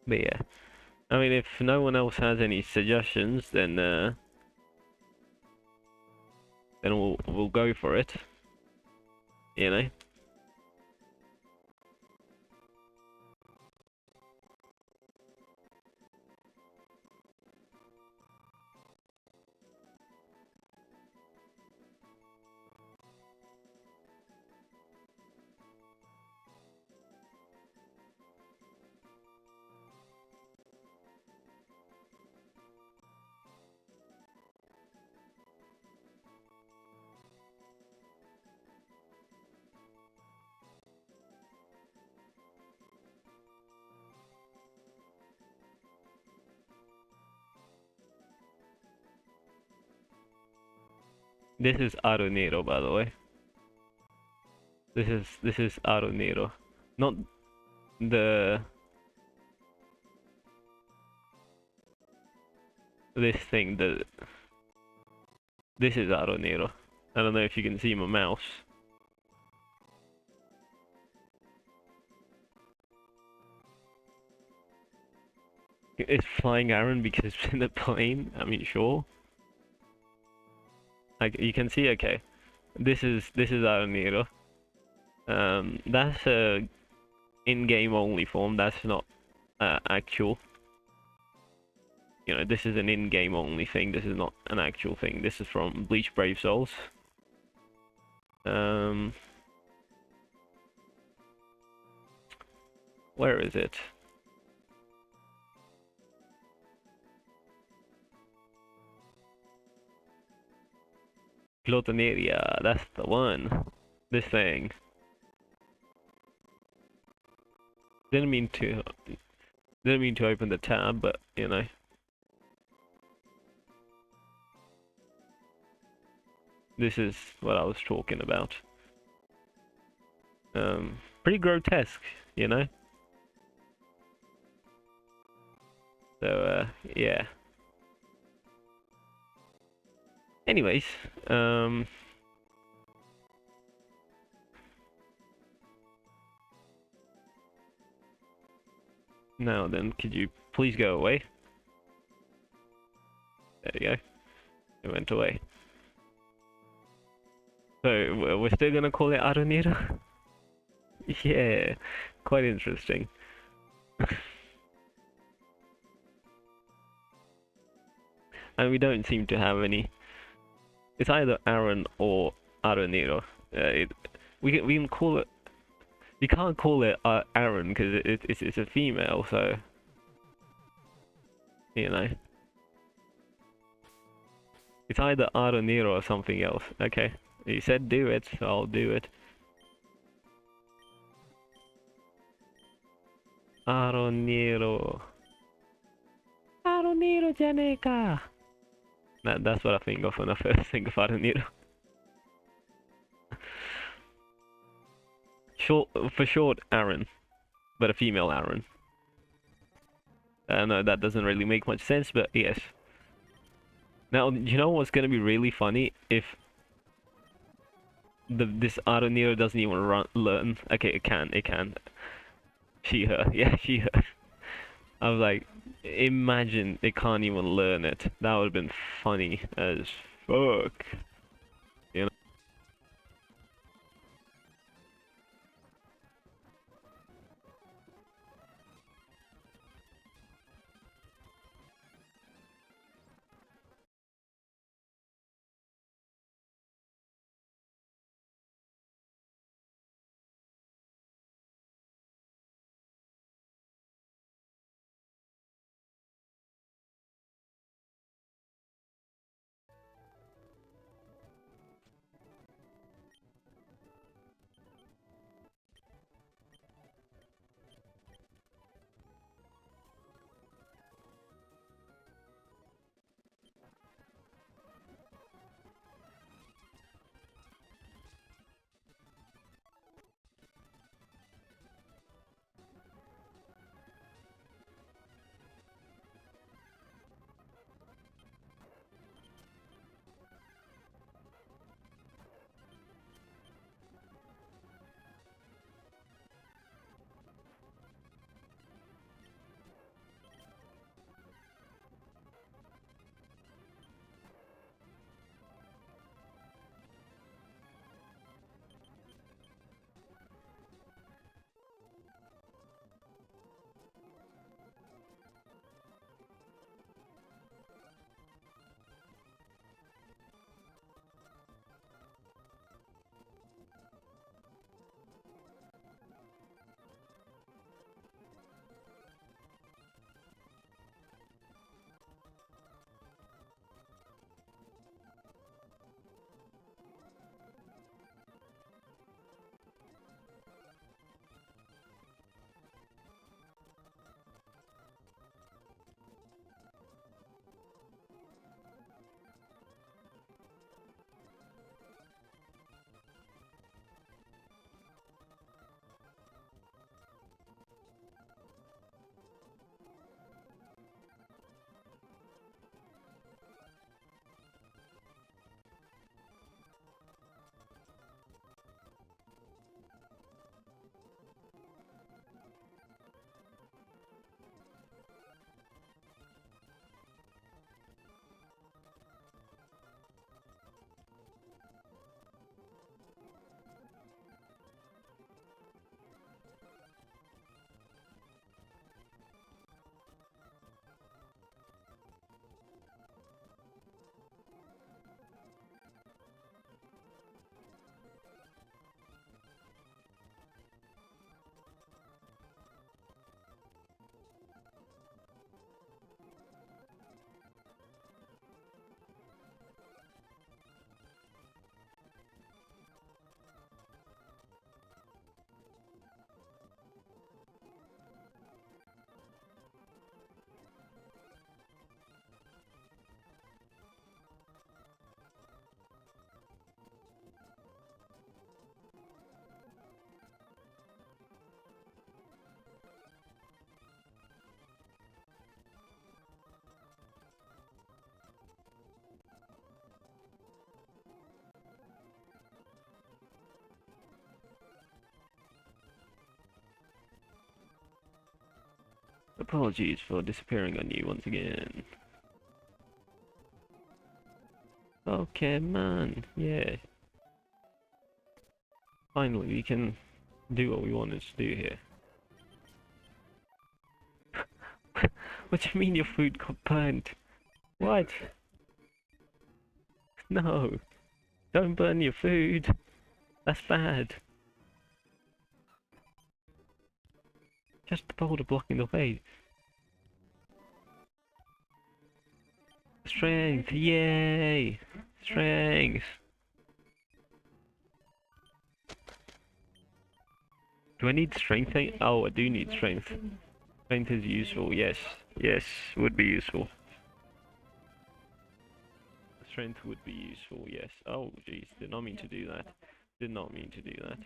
but yeah, I mean, if no one else has any suggestions, then we'll go for it. You know. This is Aroniro, by the way. This is Aroniro, not the this thing. This is Aroniro. I don't know if you can see my mouse. It's flying Aaron because it's in the plane. I mean, sure. Like you can see, okay. This is Aroniro. That's a in-game only form. That's not actual. You know, this is an in-game only thing. This is not an actual thing. This is from Bleach Brave Souls. Where is it? Glotoneria, that's the one. This thing. Didn't mean to open the tab, but you know. This is what I was talking about. Pretty grotesque, you know? So, yeah. Anyways, now then, could you please go away? There you go. It went away. So, we're still gonna call it Aronira? Yeah, quite interesting. And we don't seem to have any. It's either Aaron or Aroniro. We can call it. You can't call it Aaron because it's a female, so you know. It's either Aroniro or something else. Okay, you said do it, so I'll do it. Aroniro. Aroniro Janeka. That's what I think of when I first think of Aroniro. For short, Aaron, but a female Aaron. No, that doesn't really make much sense, but yes. Now, you know what's gonna be really funny if this Aroniro doesn't even learn. Okay, it can. She her, yeah, she her. I was like, imagine it can't even learn it. That would have been funny as fuck. You know. Apologies for disappearing on you once again. Okay, man. Yeah. Finally, we can do what we wanted to do here. What do you mean your food got burnt? What? No. Don't burn your food. That's bad. Just the boulder blocking the way. Strength, yay! Strength! Do I need strength? Oh, I do need strength. Strength is useful, yes. Yes, would be useful. Strength would be useful, yes. Oh, jeez, did not mean to do that. Did not mean to do that.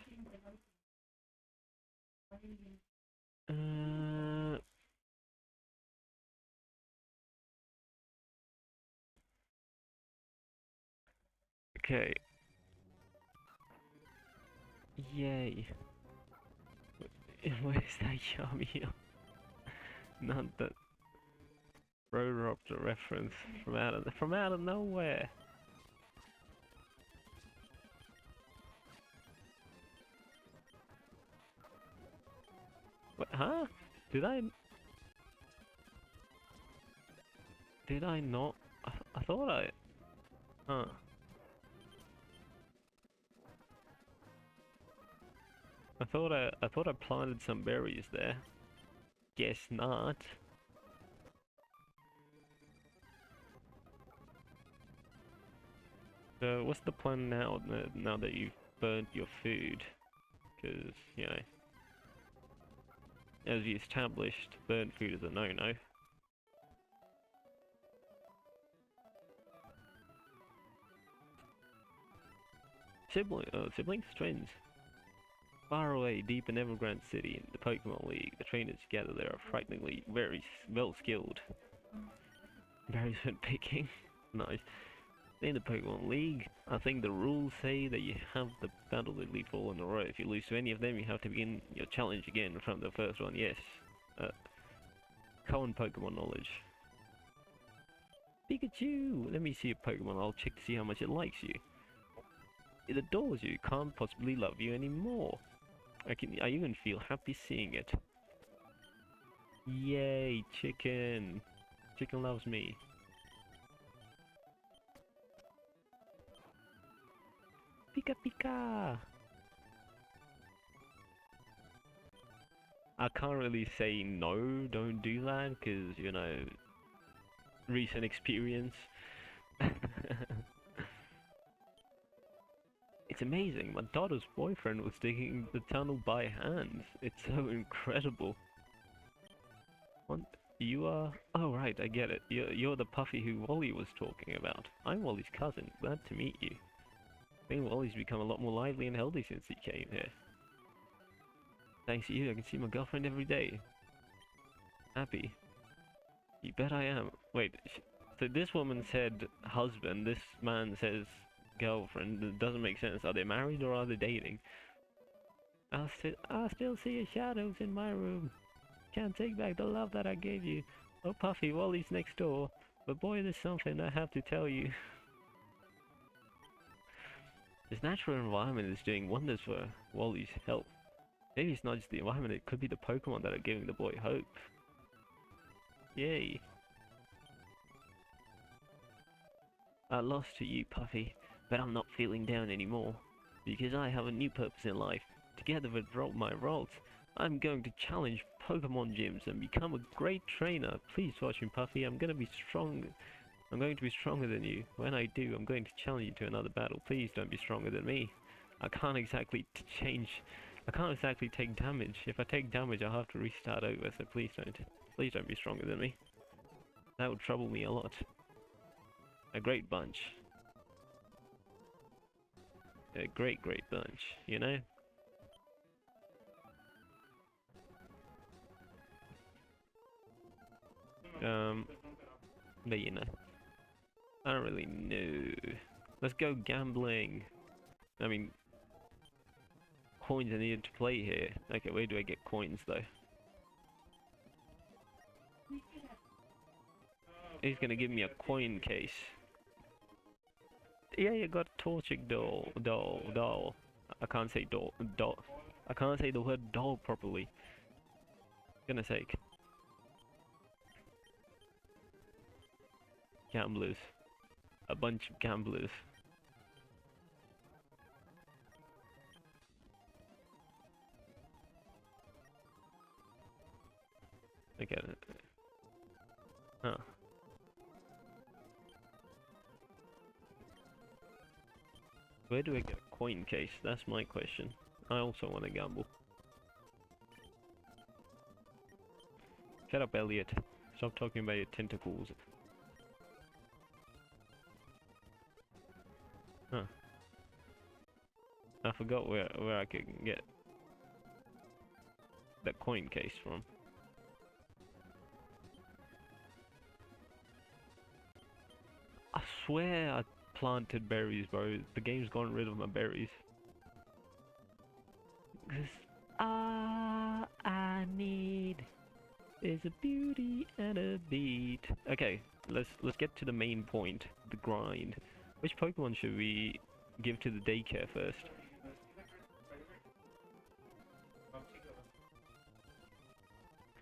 Okay. Yay. What is that yummy? Not that Roadruptor reference from out of nowhere. What, huh? Did I not? I thought I. Huh. I thought I planted some berries there. Guess not. So what's the plan now? Now that you've burnt your food, because you know, as we established, burnt food is a no-no. Siblings, twins. Far away, deep in Evergrande City, in the Pokemon League, the trainers together there are frighteningly very well skilled. Berries when picking. Nice. In the Pokemon League, I think the rules say that you have to battle at least 4 in a row. If you lose to any of them, you have to begin your challenge again from the first one. Yes. Common Pokemon knowledge. Pikachu! Let me see your Pokemon. I'll check to see how much it likes you. It adores you. Can't possibly love you anymore. I even feel happy seeing it. Yay, chicken! Chicken loves me. Pika Pika! I can't really say no, don't do that, because, you know, recent experience. It's amazing, my daughter's boyfriend was digging the tunnel by hand. It's so incredible. What? You are... Oh right, I get it. You're the Puffy who Wally was talking about. I'm Wally's cousin, glad to meet you. I think Wally's become a lot more lively and healthy since he came here. Thanks to you, I can see my girlfriend every day. Happy. You bet I am. Wait, so this woman said husband, this man says girlfriend. It doesn't make sense. Are they married or are they dating? I still see your shadows in my room. Can't take back the love that I gave you. Oh Puffy, Wally's next door. But boy, there's something I have to tell you. This natural environment is doing wonders for Wally's health. Maybe it's not just the environment, it could be the Pokemon that are giving the boy hope. Yay. I lost to you, Puffy, but I'm not feeling down anymore. Because I have a new purpose in life. Together with my roles, I'm going to challenge Pokemon gyms and become a great trainer. Please watch me, Puffy. I'm going to be strong. I'm going to be stronger than you. When I do, I'm going to challenge you to another battle. Please don't be stronger than me. I can't exactly take damage. If I take damage, I'll have to restart over, so please don't be stronger than me. That would trouble me a lot. A great bunch. A great bunch, you know? But you know, I don't really know. Let's go gambling. I mean, coins are needed to play here. Okay, where do I get coins though? He's gonna give me a coin case. Yeah, you got Torchic doll. I can't say doll. I can't say the word doll properly. Goodness sake. Gamblers. A bunch of gamblers. Okay. Huh. Where do I get a coin case? That's my question. I also want to gamble. Shut up, Elliot. Stop talking about your tentacles. Huh. I forgot where I could get that coin case from. I swear I planted berries, bro. The game's gotten rid of my berries. Cause all I need is a beauty and a beat. Okay, let's get to the main point, the grind. Which Pokemon should we give to the daycare first?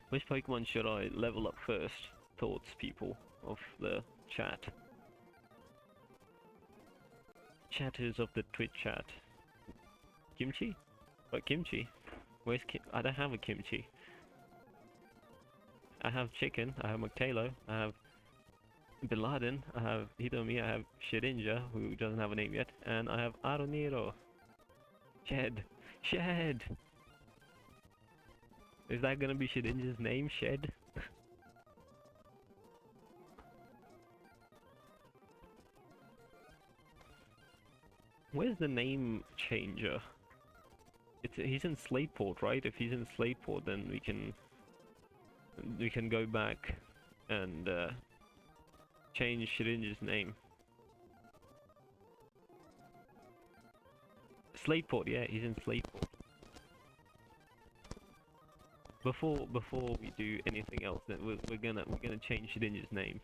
Which Pokemon should I level up first? Thoughts, people of the chat. Chatters of the Twitch chat. Kimchi? What Kimchi? Where's Kim? I don't have a Kimchi. I have chicken, I have Moctalo, I have Bin Laden, I have Hitomi, I have Shedinja, who doesn't have a name yet, and I have Aroniro. Shed! Shed! Is that gonna be Shedinja's name? Shed? Where's the name changer? He's in Slateport, right? If he's in Slateport, then we can go back and change Shedinja's name. Slateport, yeah, he's in Slateport. Before we do anything else, then we're gonna change Shedinja's name.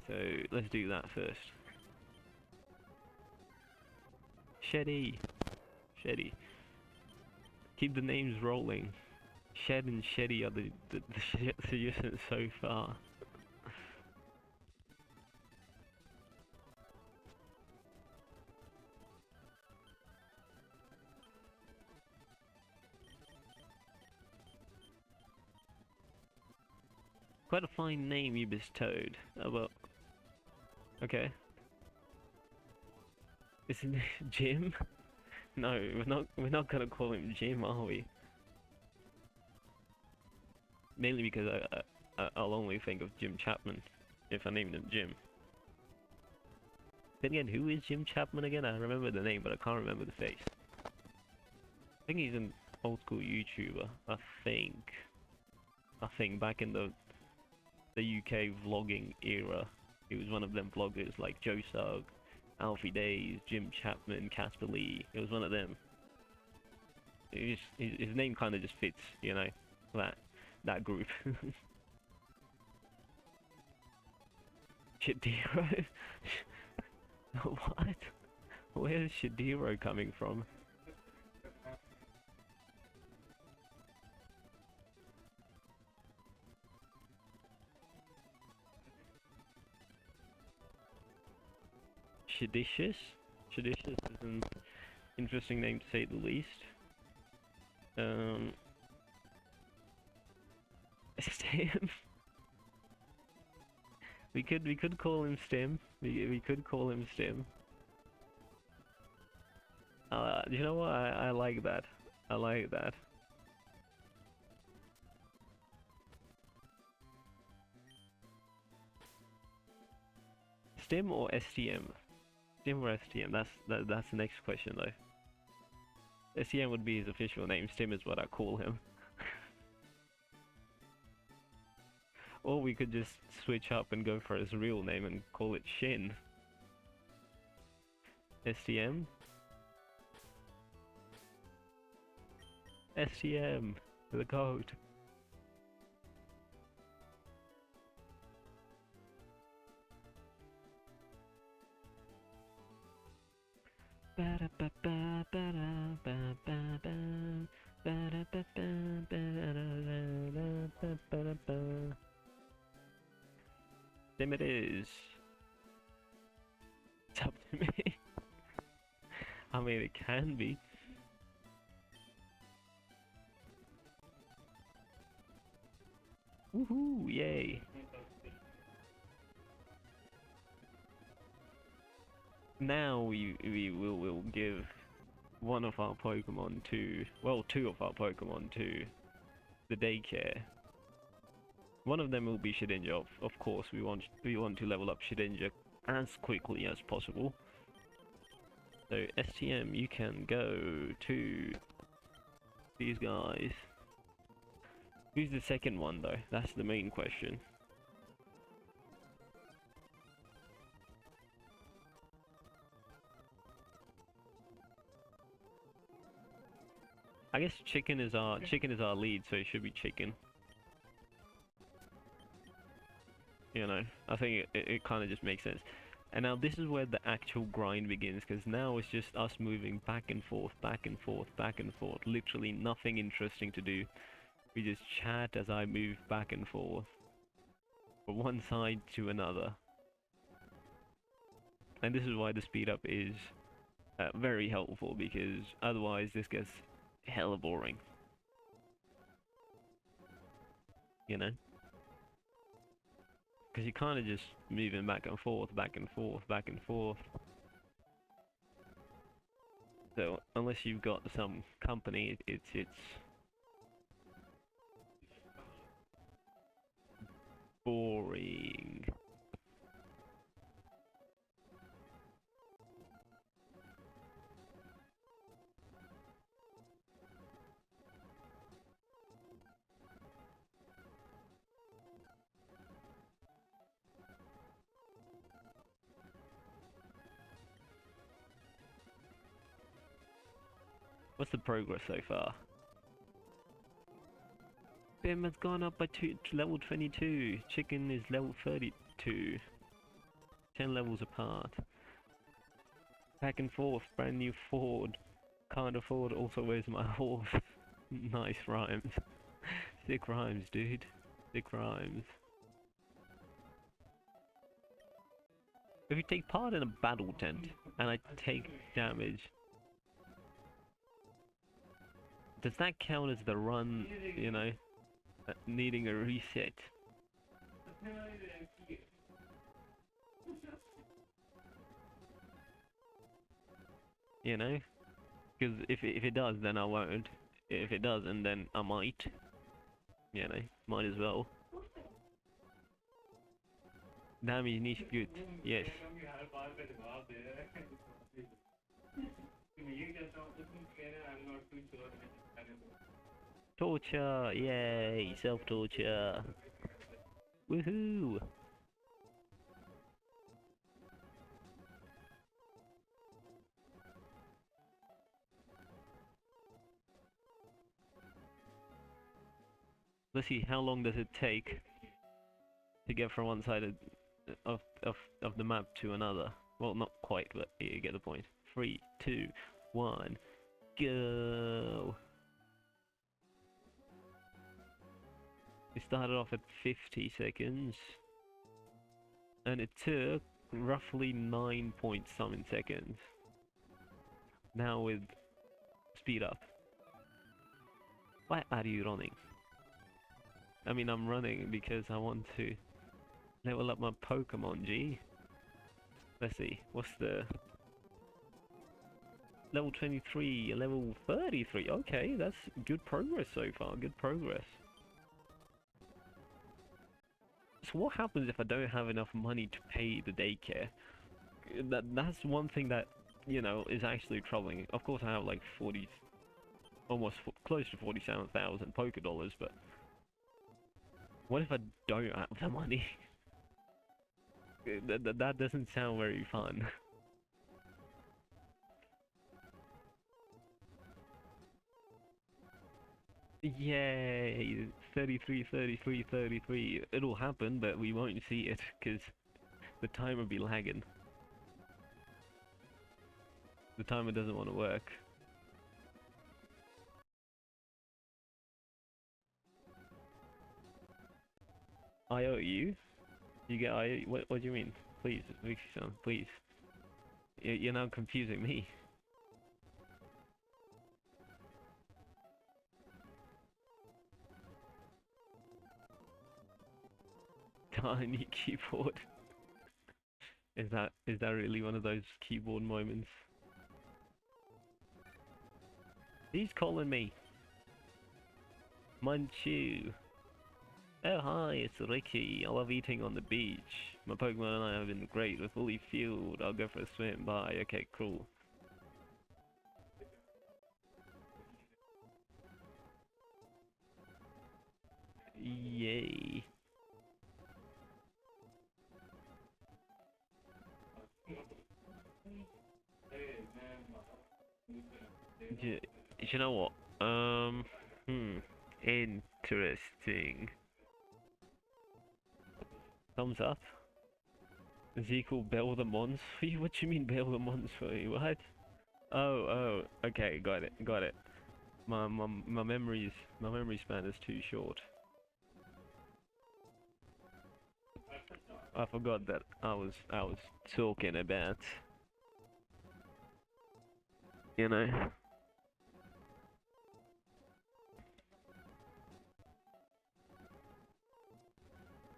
So let's do that first. Sheddy. Keep the names rolling. Shed and Sheddy are the suggestions so far. Quite a fine name you bestowed. Oh well. Okay. Isn't it Jim? No, we're not gonna call him Jim, are we? Mainly because I'll only think of Jim Chapman if I named him Jim. Then again, who is Jim Chapman again? I remember the name, but I can't remember the face. I think he's an old school YouTuber. I think back in the UK vlogging era, he was one of them vloggers like Joe Sugg, Alfie Days, Jim Chapman, Casper Lee. It was one of them. His name kind of just fits, you know, that group. Shadiro? What? Where's Shadiro coming from? Sheditious? Sheditious is an interesting name to say the least. Stem. We could call him Stem. We could call him Stem. You know what? I like that. I like that. Stem or STM? Stem or STM? That's the next question though. STM would be his official name. Stem is what I call him. Or we could just switch up and go for his real name and call it Shin. STM? STM! The code. Sim it is. It's up to me. I mean, it can be. Woohoo! Yay! Now we will give one of our Pokemon to, well, two of our Pokemon to the daycare. One of them will be Shedinja. Of course, we want to level up Shedinja as quickly as possible. So STM, you can go to these guys. Who's the second one though? That's the main question. I guess chicken is our lead, so it should be chicken. You know, I think it kind of just makes sense. And now this is where the actual grind begins, because now it's just us moving back and forth, back and forth, back and forth. Literally nothing interesting to do. We just chat as I move back and forth from one side to another. And this is why the speed up is very helpful, because otherwise this gets hella boring. You know? Because you're kind of just moving back and forth, back and forth, back and forth. So unless you've got some company, it's boring. What's the progress so far? Bim has gone up by to level 22. Chicken is level 32. 10 levels apart. Back and forth, brand new Ford. Can't afford, also where's my horse? Nice rhymes. Sick rhymes, dude. Sick rhymes. If you take part in a battle tent, and I take damage, does that count as the run, you know, needing a reset? You know? Because if it does, then I won't. If it doesn't, then I might. You know, might as well. Damage needs good. Yes. Torture! Yay! Self-torture! Woohoo! Let's see, how long does it take to get from one side of the map to another? Well, not quite, but you get the point. 3, 2, 1, go! We started off at 50 seconds, and it took roughly 9 point something seconds. Now with speed up. Why are you running? I mean, I'm running because I want to level up my Pokemon, G. Let's see, what's the... Level 23, level 33, okay, that's good progress so far, good progress. So what happens if I don't have enough money to pay the daycare? That's one thing that, you know, is actually troubling. Of course I have like 40... almost close to 47,000 Pokedollars, but... what if I don't have the money? That doesn't sound very fun. Yay! 33, 33, 33. It'll happen, but we won't see it, because the time will be lagging. The timer doesn't want to work. IOU? You get IOU? What do you mean? Please, Vixie-san, please. You're now confusing me. Tiny keyboard. Is that really one of those keyboard moments? He's calling me. Munchu. Oh hi, it's Ricky. I love eating on the beach. My Pokemon and I have been great. We're fully fueled. I'll go for a swim. Bye. Okay, cool. Yay. You know what? Interesting. Thumbs up. Is he called Bell the Mons? What do you mean Bell the Mons for you? What? Oh, okay, got it. My memory span is too short. I forgot that I was talking about, you know.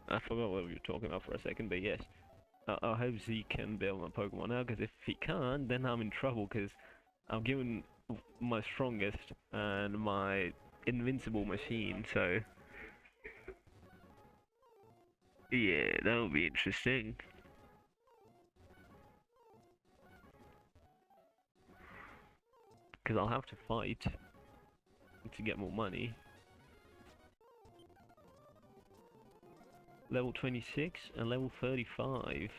I forgot what we were talking about for a second, but yes. I hope Zeke can build my Pokemon now, because if he can't, then I'm in trouble, because I'm given my strongest and my invincible machine, so... Yeah, that'll be interesting. Because I'll have to fight to get more money. Level 26 and level 35.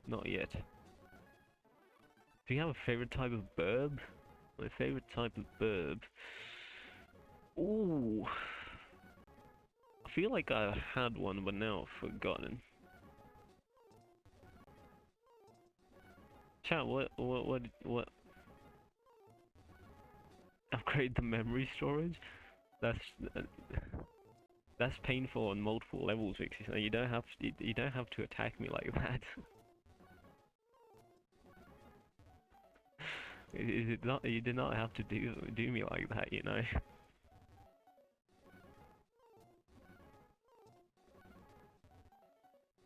Not yet. Do you have a favorite type of burb? My favorite type of burb. Ooh. I feel like I had one, but now I've forgotten. Chat, what? Upgrade the memory storage? That's painful on multiple levels, Vixie. So you don't have to attack me like that. Is it not? You did not have to do me like that, you know.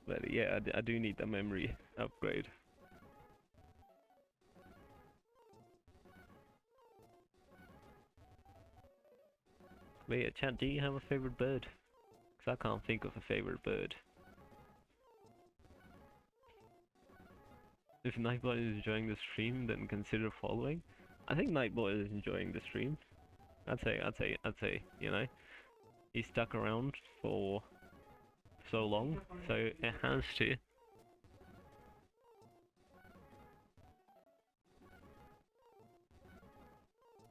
But yeah, I do need the memory upgrade. But yeah, chat, do you have a favorite bird? Because I can't think of a favorite bird. If Nightbot is enjoying the stream, then consider following. I think Nightbot is enjoying the stream. I'd say, you know, he stuck around for so long, so it has to.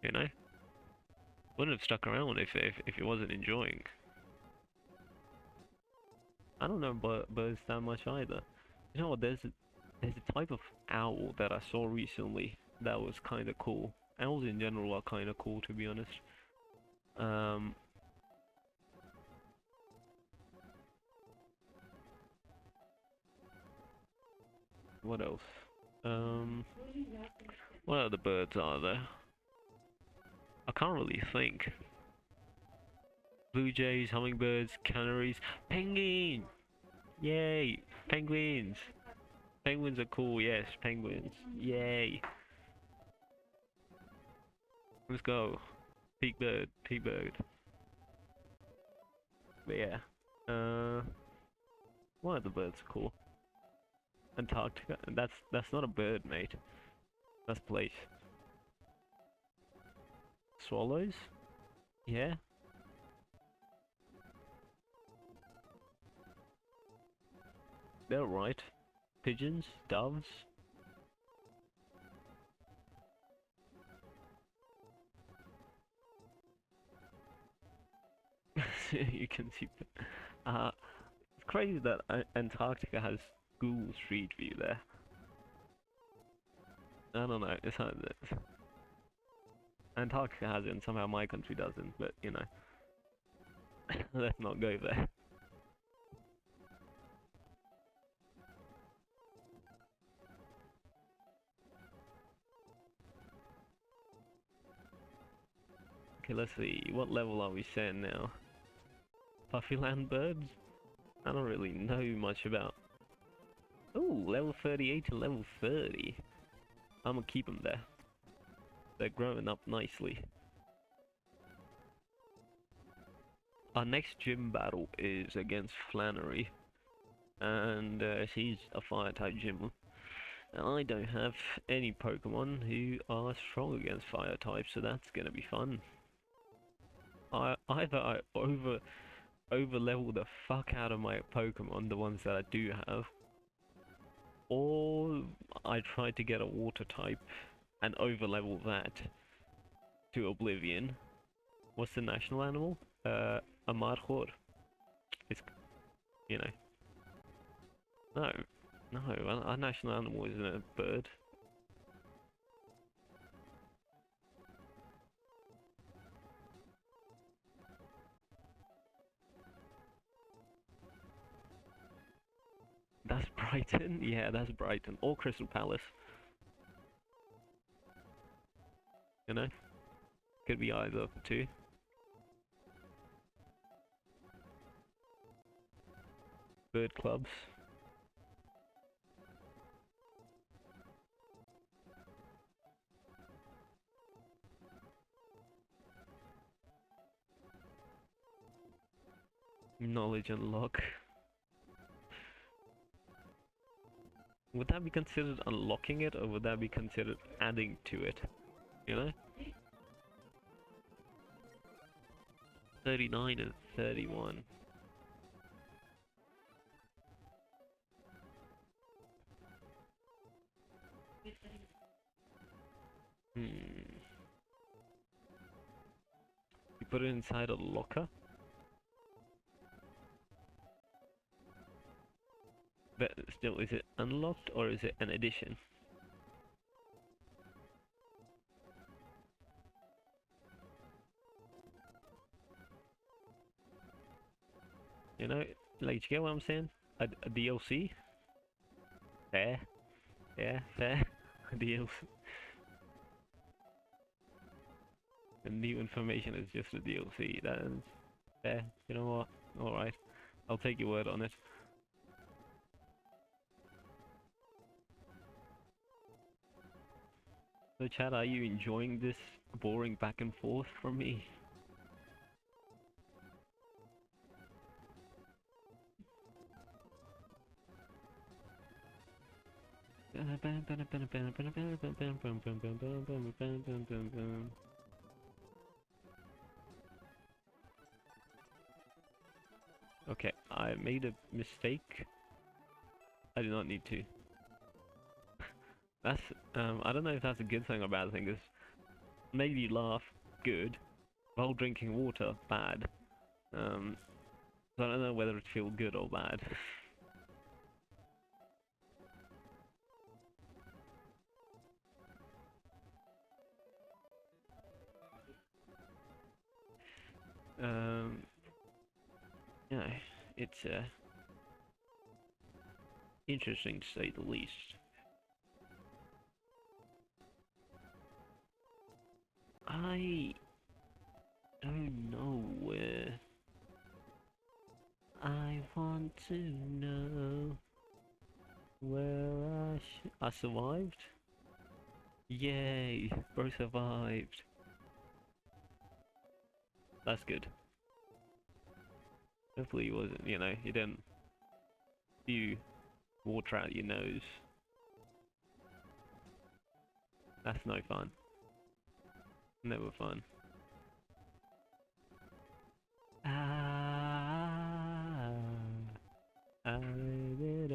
You know, wouldn't have stuck around if he wasn't enjoying. I don't know birds that much either. You know what? There's a type of owl that I saw recently that was kind of cool. Owls in general are kind of cool, to be honest. What else? What other birds are there? I can't really think. Blue jays, hummingbirds, canaries, penguin! Yay! Penguins! Penguins are cool, yes, penguins. Yay! Let's go. Peak bird, peak bird. But yeah. What other birds are cool? Antarctica. That's not a bird, mate. That's a place. Swallows? Yeah. They're right. Pigeons, doves. You can see. It's crazy that Antarctica has Google Street View there. I don't know. It's hard. Antarctica has it, and somehow my country doesn't. But you know, let's not go there. Okay, let's see. What level are we saying now? Puffy land birds? I don't really know much about. Ooh, level 38 and level 30. I'm gonna keep them there. They're growing up nicely. Our next gym battle is against Flannery, and she's a fire type gym. And I don't have any Pokemon who are strong against fire types, so that's gonna be fun. Either I over level the fuck out of my Pokemon, the ones that I do have, or I try to get a water type and over level that to Oblivion. What's the national animal? A Markhor. It's, you know. No. No, our national animal isn't a bird. That's Brighton? Yeah, that's Brighton. Or Crystal Palace. You know? Could be either of the two. Bird clubs. Knowledge unlock. Would that be considered unlocking it, or would that be considered adding to it? You know? 39 and 31. Hmm. You put it inside a locker? But still, is it unlocked or is it an addition? You know, like, you get what I'm saying? A DLC? Fair. Yeah, fair. A DLC. The new information is just a DLC. That is fair. You know what? Alright. I'll take your word on it. So Chad, are you enjoying this boring back and forth from me? Okay, I made a mistake. I do not need to. That's, I don't know if that's a good thing or a bad thing, because made you laugh, good. While drinking water, bad. So I don't know whether it feels good or bad. um, you know, it's, interesting to say the least. I don't know where. I want to know where I survived. Yay, bro survived. That's good. Hopefully he wasn't, you know, he didn't spew water out your nose. That's no fun. Never fun. Ah, I did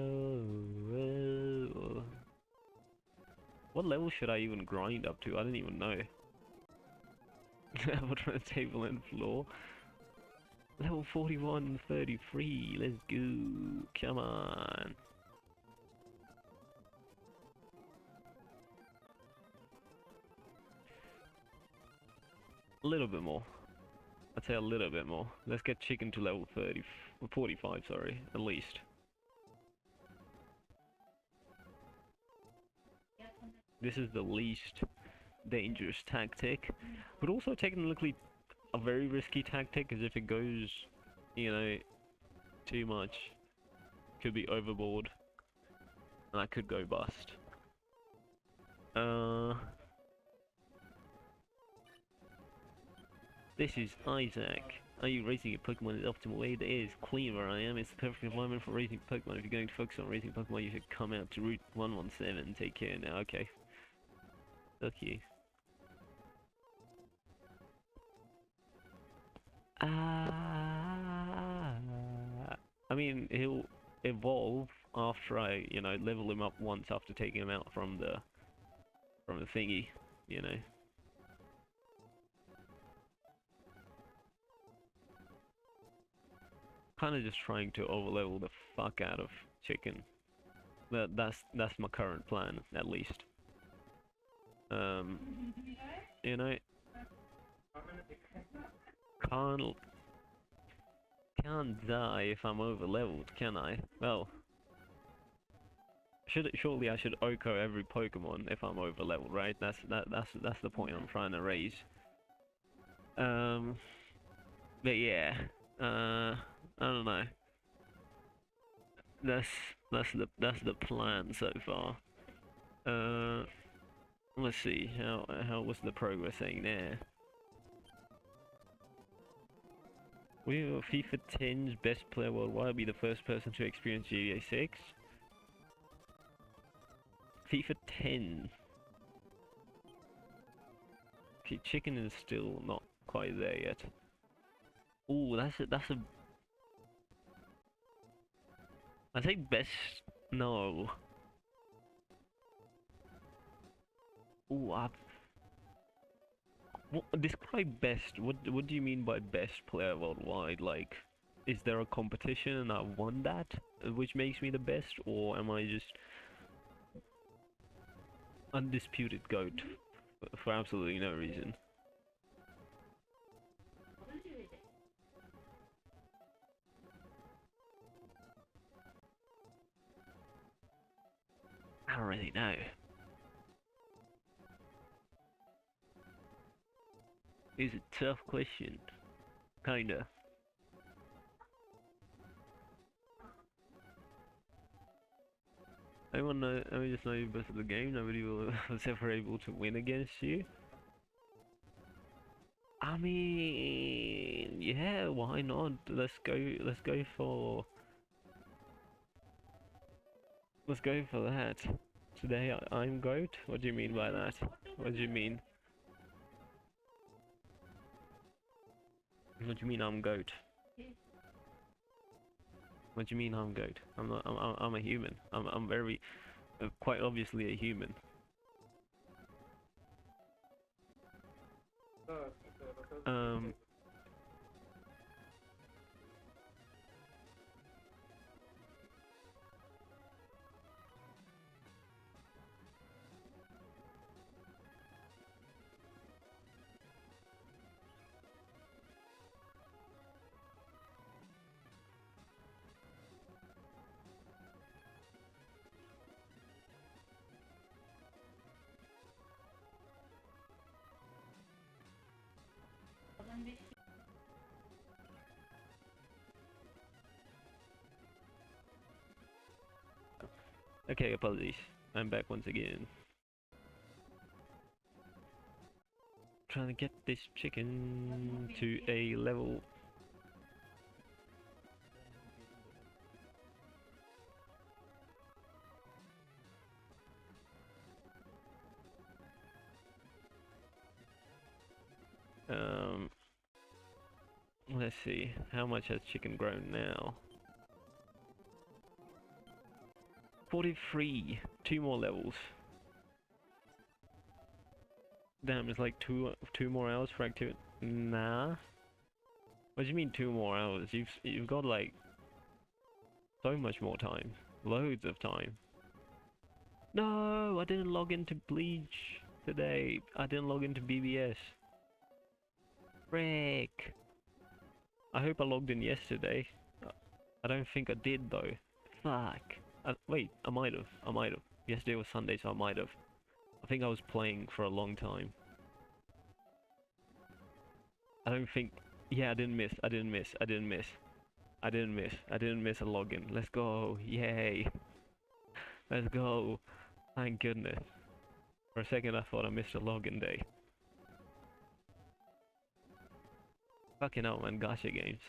What level should I even grind up to? I don't even know. Level on the table and floor. Level 41, 33. Let's go. Come on. A little bit more. I'd say a little bit more. Let's get chicken to level 30, 45, sorry, at least. This is the least dangerous tactic, but also technically a very risky tactic, because if it goes, you know, too much, could be overboard, and I could go bust. This is Isaac. Are you raising your Pokemon in the optimal way? It is. Clean where I am. It's the perfect environment for raising Pokemon. If you're going to focus on raising Pokemon, you should come out to Route 117. Take care now. Okay. Fuck you. I mean, he'll evolve after I, you know, level him up once after taking him out from the thingy, you know. Kind of just trying to overlevel the fuck out of chicken. That's my current plan, at least. You know, can't die if I'm overleveled, can I? Well, surely I should OHKO every Pokemon if I'm overleveled, right? That's the point I'm trying to raise. But yeah, I don't know. That's the plan so far. Let's see how was the progress saying there. We are FIFA 10's best player worldwide. Be the first person to experience GTA 6. FIFA 10. Okay, chicken is still not quite there yet. Ooh, that's a. I say best. No. Ooh, describe best. What do you mean by best player worldwide? Like, is there a competition and I won that, which makes me the best, or am I just undisputed GOAT for absolutely no reason? I don't really know. It's a tough question. Kinda. I just know you're best at the game. Nobody was ever able to win against you. I mean, yeah, why not? Let's go for that. Today I'm GOAT? What do you mean by that? What do you mean? What do you mean I'm GOAT? What do you mean I'm GOAT? I'm not. I'm a human. I'm very, quite obviously a human. Um. Okay, apologies. I'm back once again. Trying to get this chicken to a level. Let's see. How much has chicken grown now? 43. 2 more levels. Damn, it's like two more hours for activity. Nah. What do you mean 2 more hours? You've got like so much more time. Loads of time. No, I didn't log into Bleach today. I didn't log into BBS. Frick. I hope I logged in yesterday. I don't think I did though. Fuck. Wait, I might have. I might have. Yesterday was Sunday, so I might have. I think I was playing for a long time. I don't think... Yeah, I didn't miss. I didn't miss. I didn't miss. I didn't miss. I didn't miss a login. Let's go. Yay. Let's go. Thank goodness. For a second I thought I missed a login day. Fucking hell, man. Gacha games.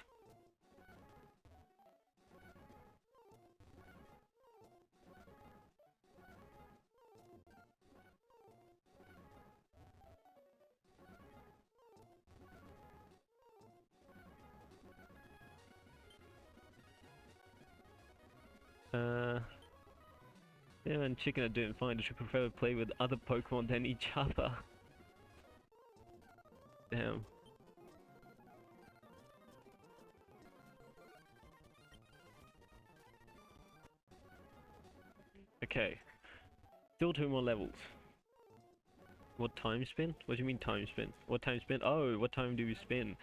Yeah, and Chicken I didn't find. I should prefer to play with other Pokemon than each other. Damn. Okay. Still 2 more levels. What time spin? What do you mean time spin? What time spin? Oh, what time do we spin?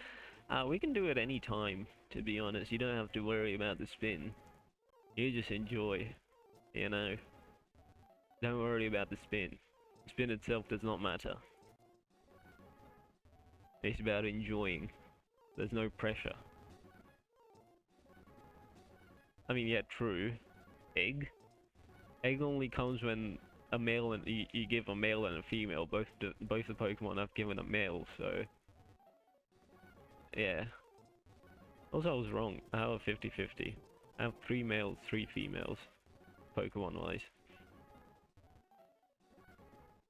We can do it any time, to be honest. You don't have to worry about the spin. You just enjoy, you know. Don't worry about the spin. The spin itself does not matter. It's about enjoying. There's no pressure. I mean, yeah, true. Egg? Egg only comes when a male and you give a male and a female. Both the Pokemon have given a male, so yeah. Also, I was wrong. I have a 50-50. I have 3 males, 3 females, Pokemon-wise.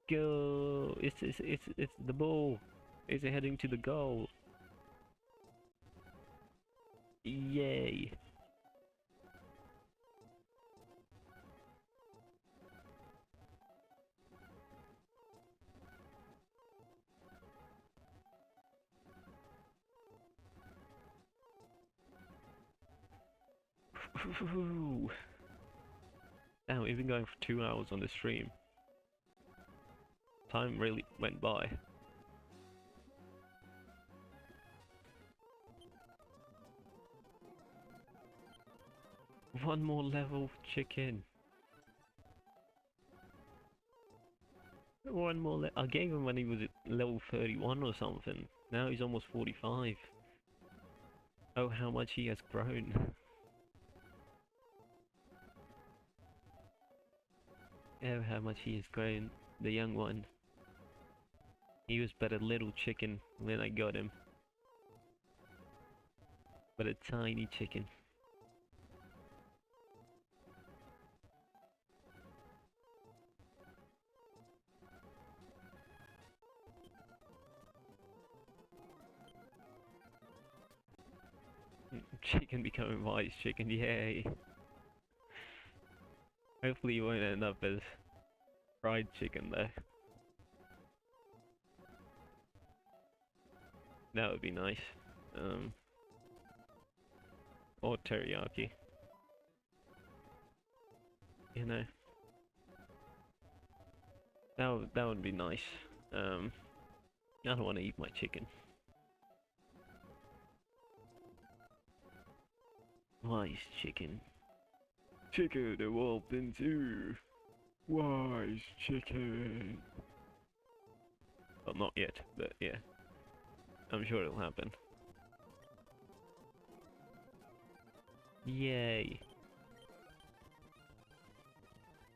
Go! It's the ball. It's heading to the goal. Yay! Damn, we've been going for 2 hours on this stream. Time really went by. One more level, Chicken. One more I gave him when he was at level 31 or something. Now he's almost 45. Oh, how much he has grown. Oh, how much he has grown. The young one. He was but a little chicken when I got him. But a tiny chicken. Chicken becoming wise chicken, yay. Hopefully you won't end up as fried chicken though. That would be nice. Or teriyaki. You know. That would be nice. I don't want to eat my chicken. Wise chicken. Chicken evolved into wise chicken. Well, not yet, but yeah. I'm sure it'll happen. Yay.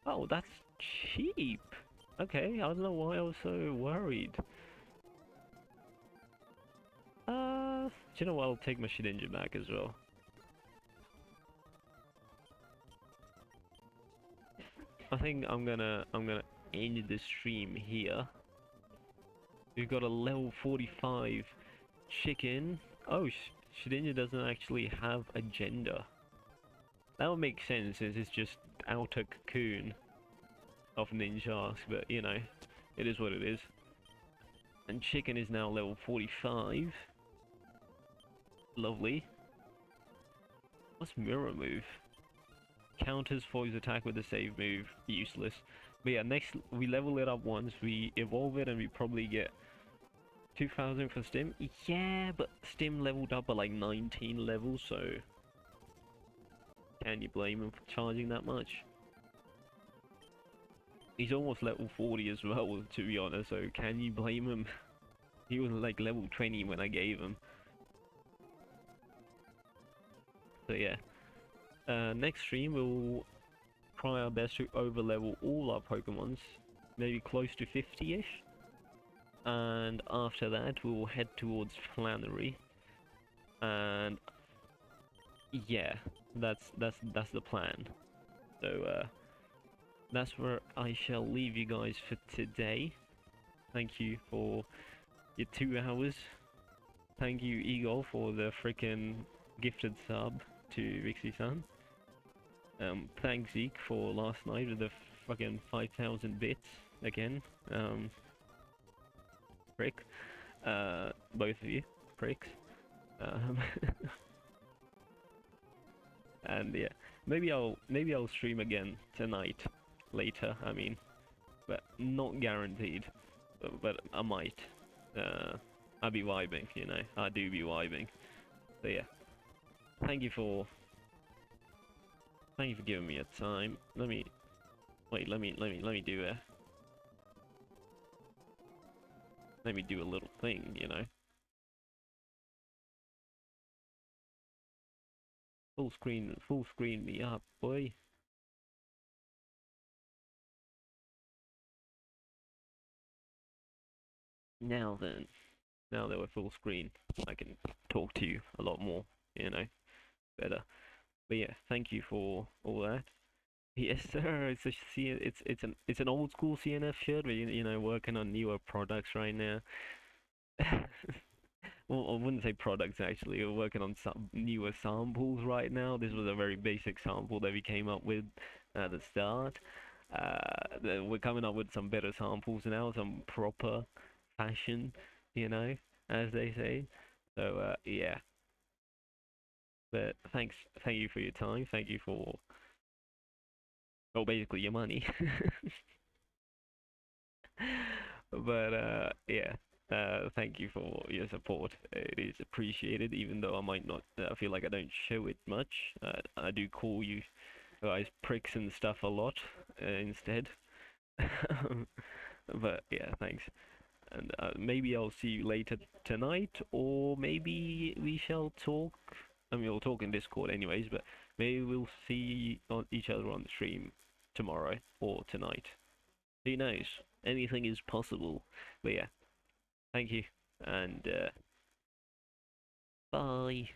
Oh, that's cheap. Okay, I don't know why I was so worried. Do you know what? I'll take my Shedinja back as well. I think I'm gonna end the stream here. We've got a level 45 chicken. Oh, Shedinja doesn't actually have a gender. That would make sense since it's just outer cocoon of Ninjask, but you know, it is what it is. And chicken is now level 45. Lovely. What's mirror move? Counters Foy's attack with a save move. Useless. But yeah, next we level it up once, we evolve it, and we probably get 2,000 for Stim? Yeah, but Stim leveled up by like 19 levels, so can you blame him for charging that much? He's almost level 40 as well, to be honest, so can you blame him? He was like level 20 when I gave him. So yeah. Next stream we'll try our best to overlevel all our Pokemons, maybe close to 50-ish. And after that we'll head towards Flannery. And yeah, that's the plan. So that's where I shall leave you guys for today. Thank you for your 2 hours. Thank you, Eagle, for the freaking gifted sub to Vixie-san. Thanks, Zeke, for last night with the fucking 5,000 bits again. Prick. Both of you, pricks. Um, and yeah, maybe I'll stream again tonight, later. I mean, but not guaranteed. But I might. I'll be vibing, you know. I do be vibing. So yeah, thank you for giving me a time. Let me wait. Let me do a little thing, you know. Full screen me up, boy. Now then, now that we're full screen, I can talk to you a lot more, you know, better. But yeah, thank you for all that. Yes, sir. It's an old school CNF shirt, but you know, working on newer products right now. Well, I wouldn't say products actually. We're working on some newer samples right now. This was a very basic sample that we came up with at the start. We're coming up with some better samples now, some proper fashion, you know, as they say. So yeah. But thank you for your time. Thank you for, well, basically your money. But yeah. Thank you for your support. It is appreciated, even though I might not feel like I don't show it much. I do call you guys pricks and stuff a lot instead. But yeah, thanks. And maybe I'll see you later tonight, or maybe we shall talk. I mean, we'll talk in Discord anyways, but maybe we'll see each other on the stream tomorrow or tonight. Who knows? Anything is possible. But yeah, thank you, and bye.